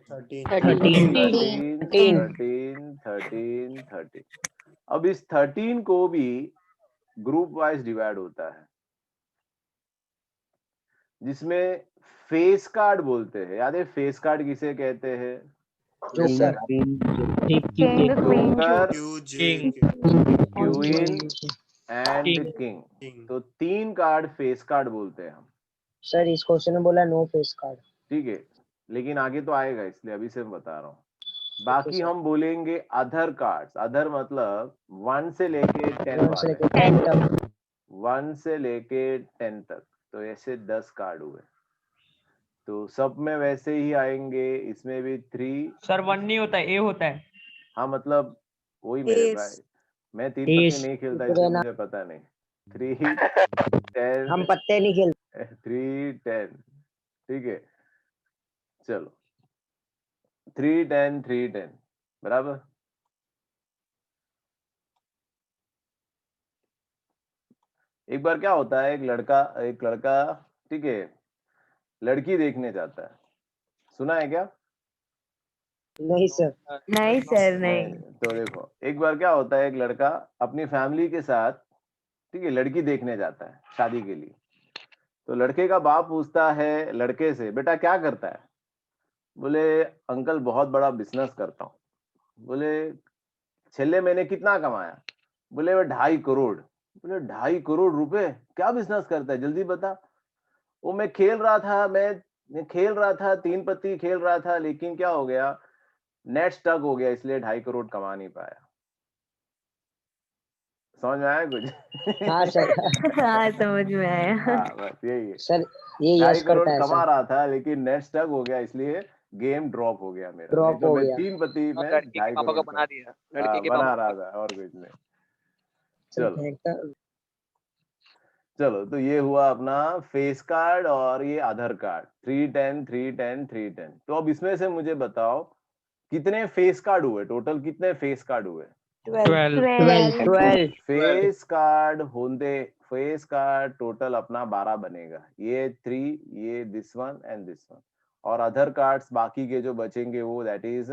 13. अब इस 13 को भी ग्रुप वाइज डिवाइड होता है, जिसमें फेस कार्ड बोलते हैं. याद है फेस कार्ड किसे कहते हैं? जोकर. Queen and king. तो 3 कार्ड फेस कार्ड बोलते हैं हम. सर इस क्वेश्चन में बोला नो फेस कार्ड. ठीक है, लेकिन आगे तो आएगा, इसलिए अभी से मैं बता रहा हूँ. बाकी हम बोलेंगे अदर कार्ड्स. अदर मतलब 1 से लेके 10 वाले. 1 से लेके 10 तक. तो ऐसे 10 कार्ड हुए. तो सब में वैसे ही आएंगे. इसमें भी 3. सर 1 नहीं होता है, ए होता है. हाँ मतलब वही मेरे भाई, मैं 3 पत्ते नहीं खेलता इसलिए मुझे पता नहीं. 3 10 हम पत्ते नहीं खेलते. 3 10. ठीक है, चलो 3 10 3 10 बराबर. एक बार क्या होता है, एक लड़का ठीक है लड़की देखने जाता है. सुना है क्या? नहीं सर. नहीं सर नहीं. तो देखो एक बार क्या होता है, एक लड़का अपनी फैमिली के साथ ठीक है लड़की देखने जाता है शादी के लिए. तो लड़के का बाप पूछता है लड़के से, बेटा क्या करता है? बोले अंकल बहुत बड़ा बिजनेस करता हूँ. बोले छेले मैंने कितना कमाया? बोले 2.5 करोड़. बोले 2.5 करोड़ रुपए? क्या बिजनेस करता है, जल्दी बता. वो मैं खेल रहा था 3 पत्ती खेल रहा था, लेकिन क्या हो गया, नेट स्टक हो गया, इसलिए 2.5 करोड़ कमा नहीं पाया. समझ में आया कुछ? हाँ सर. हाँ समझ में आया. हाँ बस यही है सर ये 2.5 यस करोड़ करता है कमा सर. रहा था, लेकिन नेट स्टक हो गया, इसलिए गेम ड्रॉप हो गया मेरा. ड्रॉप नहीं तो हो मैं गया. 3 पत्ती में लड़के के 2.5 पापा करोड़ को बना दिया. लड़के के बना पापा रहा था और कुछ नहीं. सर चलो तो ये हुआ अपना फेस कार्ड और ये आधार कार्ड. 3 10 3 10 3 10. तो अब इसमें से मुझे बताओ कितने फेस कार्ड हुए, टोटल कितने फेस कार्ड हुए? 12. फेस कार्ड टोटल अपना 12 बनेगा. ये 3, ये this one and this one, और अदर कार्ड्स बाकी के जो बचेंगे वो दैट इज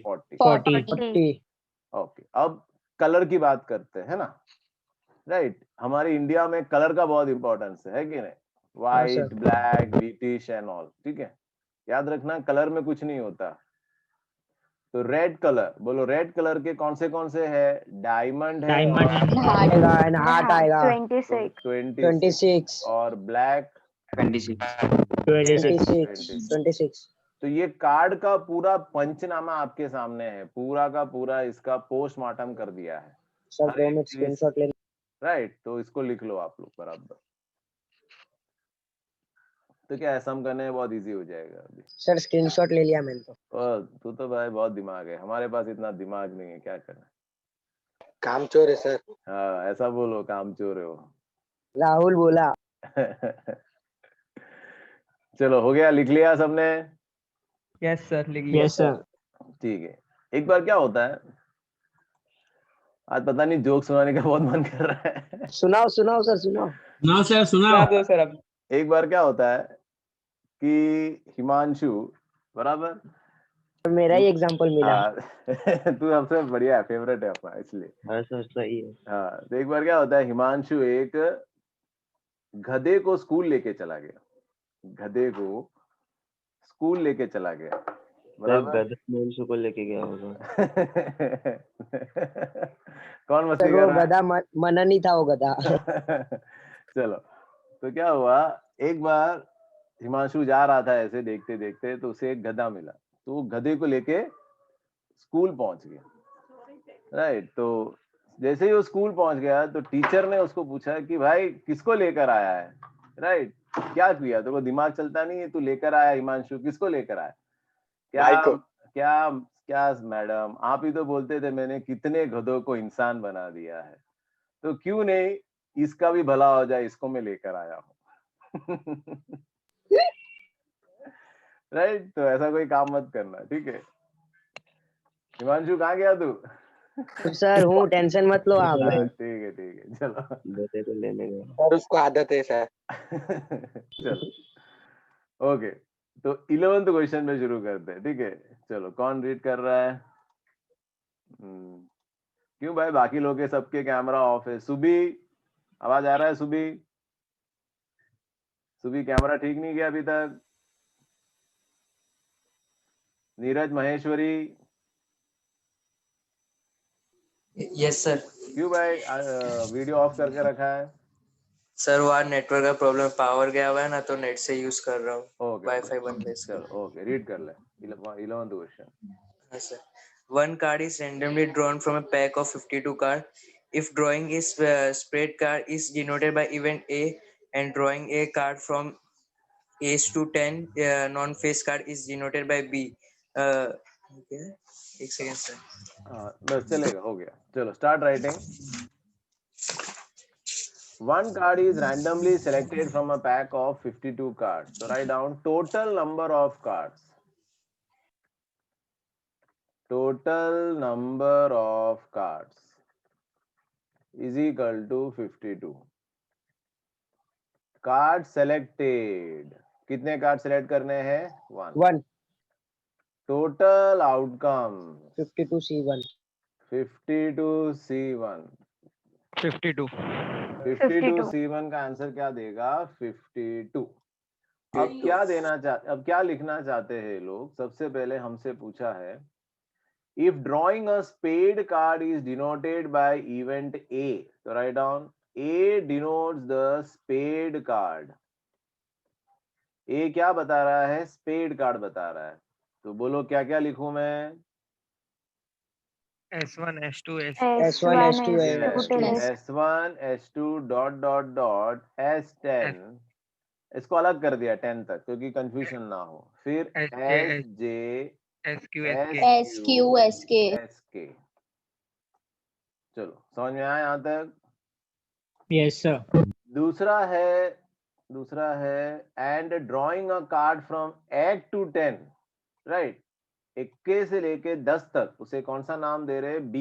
40. ओके, अब कलर की बात करते हैं ना. राइट, हमारे इंडिया में कलर का बहुत इंपॉर्टेंस है कि नहीं? White, black, British and all. ठीक है, याद रखना कलर में कुछ नहीं होता. तो रेड कलर बोलो, रेड कलर के कौन से है? डायमंड है, हार्ट आएगा. 26 और ब्लैक 26. तो ये कार्ड का पूरा पंचनामा आपके सामने है. पूरा का पूरा इसका पोस्टमार्टम कर दिया है. सर स्क्रीनशॉट ले. राइट, तो इसको लिख लो आप लोग बराबर. तो क्या सम करने में बहुत इजी हो जाएगा. अभी सर स्क्रीनशॉट ले लिया मैंने तो. तू तो भाई बहुत दिमाग है, हमारे पास इतना दिमाग नहीं है, क्या करना. कामचोर है सर। हाँ ऐसा बोलो, कामचोर हो। राहुल बोला। चलो हो गया, लिख लिया सबने? यस सर, लिख लिया। Yes sir. ठीक है। एक बार क्या होता है, आज पता नहीं जोक सुनाने का बहुत मन कर रहा है। सुनाओ सुनाओ सर सुनाओ। सुनाओ सर सुना सुनाओ। दो सर अब। एक बार क्या होता है कि हिमांशु, बराबर, मेरा ही एग्जांपल मिला। हाँ तू सबसे बढ़िया है, फेवरेट है अपना, इसलिए। हाँ सर सही है। हाँ, तो एक बार क्या होता है, हिमांशु एक गधे को स्कूल लेके चला गया, गधे को स्कूल लेके चला गया, बराबर। गधा हिमांशु को लेके गया होगा। कौन मस्ती सर कर वो रहा है? गधा मनन ही था वो गधा। चलो, तो क्या हुआ, एक बार हिमांशु जा रहा था ऐसे देखते देखते, तो उसे एक गधा मिला, तो वो गधे को लेके स्कूल पहुंच गया, राइट। तो जैसे ही वो स्कूल पहुंच गया तो टीचर ने उसको पूछा कि भाई किसको लेकर आया है, राइट, क्या किया, तो वो दिमाग चलता नहीं है, तू लेकर आया हिमांशु, किसको लेकर आया? भाई क्या को। क्या क्या मैडम, आप ही तो बोलते थे मैंने कितने गधों को इंसान बना दिया है, तो क्यों नहीं इसका भी भला हो जाए, इसको मैं लेकर आया हूँ। राइट, तो ऐसा कोई काम मत करना, ठीक है। हिमांशु कहाँ गया तू? सर हूँ, टेंशन मत लो आप। हाँ, ठीक है चलो। गधे को लेने गया। और उसको आदत है सर। चलो ओके, तो 11th क्वेश्चन में शुरू करते हैं, ठीक है। चलो, कौन रीड कर रहा है? क्यों भाई, बाकी लोग के सबके कैमरा ऑफ है। सुबी, आवाज आ रहा है? सुबी, सुबी कैमरा ठीक नहीं किया अभी तक। Neeraj Maheshwari, yes sir. क्यों भाई वीडियो ऑफ करके रखा है? सर वहाँ नेटवर्क का प्रॉब्लम, पावर गया हुआ है ना, तो नेट से यूज कर रहा हूँ। ओके वाईफाई बंद है इसका। चलो, ओके, रीड कर ले 11th क्वेश्चन। हाँ sir. One card is randomly drawn from a pack of 52 cards. If drawing is spread card is denoted by event A and drawing a card from Ace to 10 non-face card is denoted by B. Okay, एक second sir. हाँ बस चलेगा, हो गया। चलो start writing. One card is randomly selected from a pack of 52 cards. So write down total number of cards. Total number of cards is equal to 52. Card selected. कितने card select करने हैं? 1. Total outcome 52C1. 52C1. 52 52C1 का answer क्या देगा? 52. अब क्या लिखना चाहते हैं लोग? सबसे पहले हमसे पूछा है, if drawing a spade card is denoted by event A, so write down A denotes the spade card. A क्या बता रहा है? स्पेड कार्ड बता रहा है। तो बोलो क्या क्या लिखूं मैं? S1 S2 S1 S2 S1 S2 dot S10, इसको अलग कर दिया 10 तक क्योंकि कंफ्यूजन ना हो। फिर SJ SQ चलो समझ में आया यहाँ तक? Yes sir. दूसरा है and drawing a card from 8 to 10, right. 21 से लेके 10 तक उसे कौन सा नाम दे रहे? B.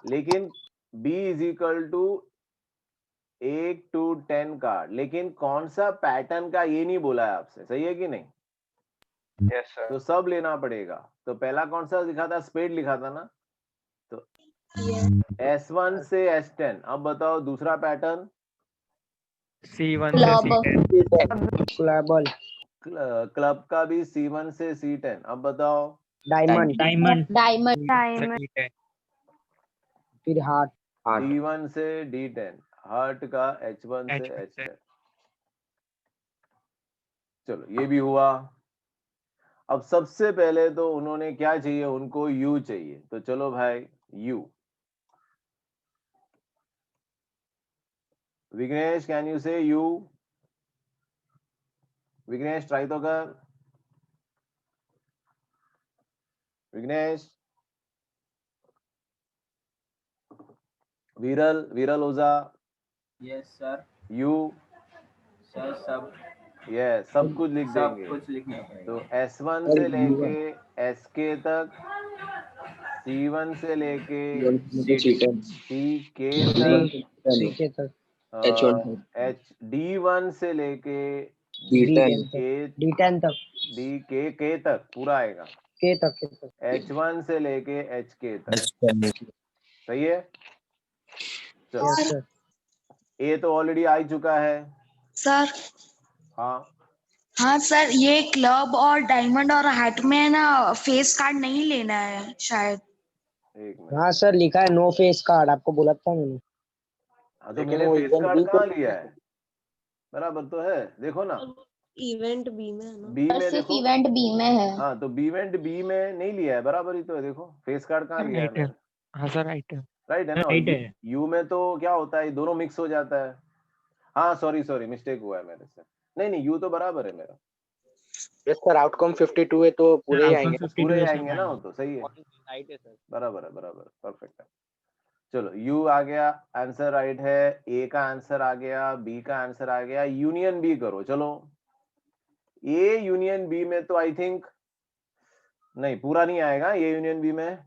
लेकिन B is equal to 1 to 10 card, लेकिन कौन सा पैटर्न का ये नहीं बोला है आपसे, सही है कि नहीं? Yes sir. तो सब लेना पड़ेगा। तो पहला कौन सा लिखा था? स्पेड लिखा था ना, तो S1 से S10। अब बताओ दूसरा पैटर्न। C1 से C10। क्लब का भी C1 से C10। अब बताओ डायमंड फिर हार्ट D1 से D10। हार्ट का H1 से H10। चलो ये भी हुआ। अब सबसे पहले तो उन्होंने क्या चाहिए? उनको U चाहिए। तो चलो भाई U। विघ्नेश, कैन यू से U? विघ्नेश ट्राई तो कर। विघ्नेश विरल ओझा, यस सर। यू सर सब सब कुछ लिख सब देंगे। कुछ लिखना पड़ेगा। तो S1 से लेके SK तक, C1 से लेके CK तक, सीके तक D1 से लेके D10 तक D10 तक K तक पूरा आएगा। के तक H1 से लेके HK तक। सही है। चलो यस सर। A तो ऑलरेडी आ ही चुका है। सर हाँ हाँ सर, ये क्लब और डायमंड और हार्ट में ना फेस कार्ड नहीं लेना है शायद। एक मिनट। हाँ सर लिखा है नो फेस कार्ड, आपको बोला था मैंने। हाँ तो मैंने फेस कार्ड कहाँ लिया है? बराबर तो है, देखो ना इवेंट बी में है ना। बी में सिर्फ देखो। इवेंट बी में है। हाँ तो इवेंट बी में नहीं लिया है, बराबर ही तो है। देखो फेस कार्ड कहाँ लिया है राइट है। मैंने? हाँ सर राइट है। राइट है ना। राइट है। यू में तो क्या होता है, दोनों मिक्स हो जाता है। हाँ सॉरी मिस्टेक हुआ है मेरे से। नहीं यू तो बराबर है मेरा। यस सर, आउटकम 52 है तो पूरे ही आएंगे। पूरे आएंगे ना, वो तो सही है। राइट है सर। बराबर परफेक्ट है। चलो यू आ गया, आंसर राइट है। ए का आंसर आ गया, बी का आंसर आ गया। यूनियन बी करो। चलो ए यूनियन बी में तो आई थिंक नहीं, पूरा नहीं आएगा ए यूनियन बी में।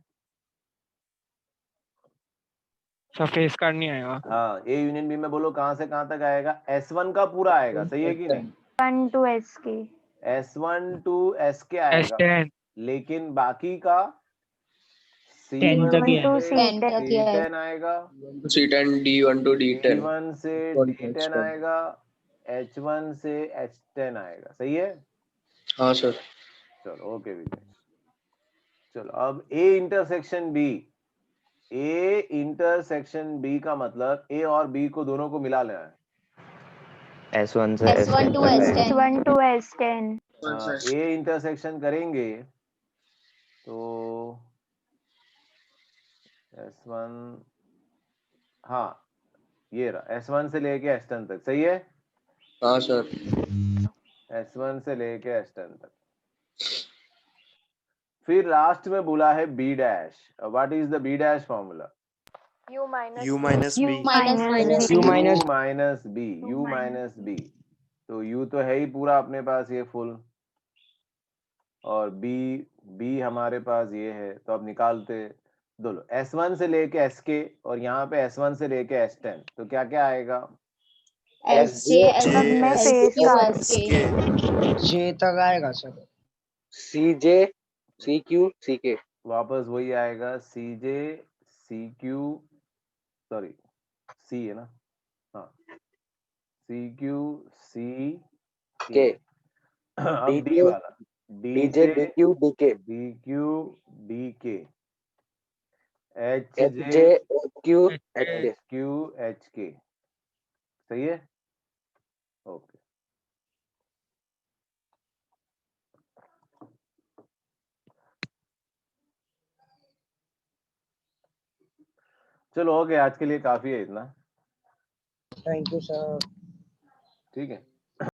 सर फेस कार्ड नहीं आएगा। हाँ ए यूनियन बी में बोलो कहां से कहां तक आएगा? S1 का पूरा आएगा, सही है कि नहीं? 1 to SK। S1 to SK आएगा, S10 लेकिन बाकी का 10 तक ही C1 to आएगा। C10 आएगा, C10 D1 to D10 D1 से D10 आएगा, H1 से H10 आएगा। सही है। हाँ सर। चलो ओके विजय। चलो अब A intersection B। A intersection B का मतलब A और B को दोनों को मिला लेना है। S1 से S1 S10 to तक S10। आएगा। 1 to S10। हाँ A इंटरसेक्शन करेंगे तो S1, हाँ ये रहा, S1 से लेके S10 तक। सही है। हाँ सर। S1 से लेके S10 तक। फिर लास्ट में बोला है B dash. What is the B dash formula? U minus U B। minus U U minus minus B। U minus B। तो U तो है ही पूरा अपने पास ये फुल, और B हमारे पास ये है। तो अब निकालते दोनों S1 से लेके SK और यहाँ पे S1 से लेके S10। तो क्या क्या आएगा? SJ सब में face SQ card. SK। J तक आएगा सर। CJ CQ CK। वापस वही आएगा, CJ CQ, सॉरी C है ना। हाँ CQ CK। अब D वाला, D DJ से DQ DK। DQ DK, HJ HQ HK। HQ HK। सही है। ओके चलो ओके, आज के लिए काफी है इतना। Thank you sir. ठीक है।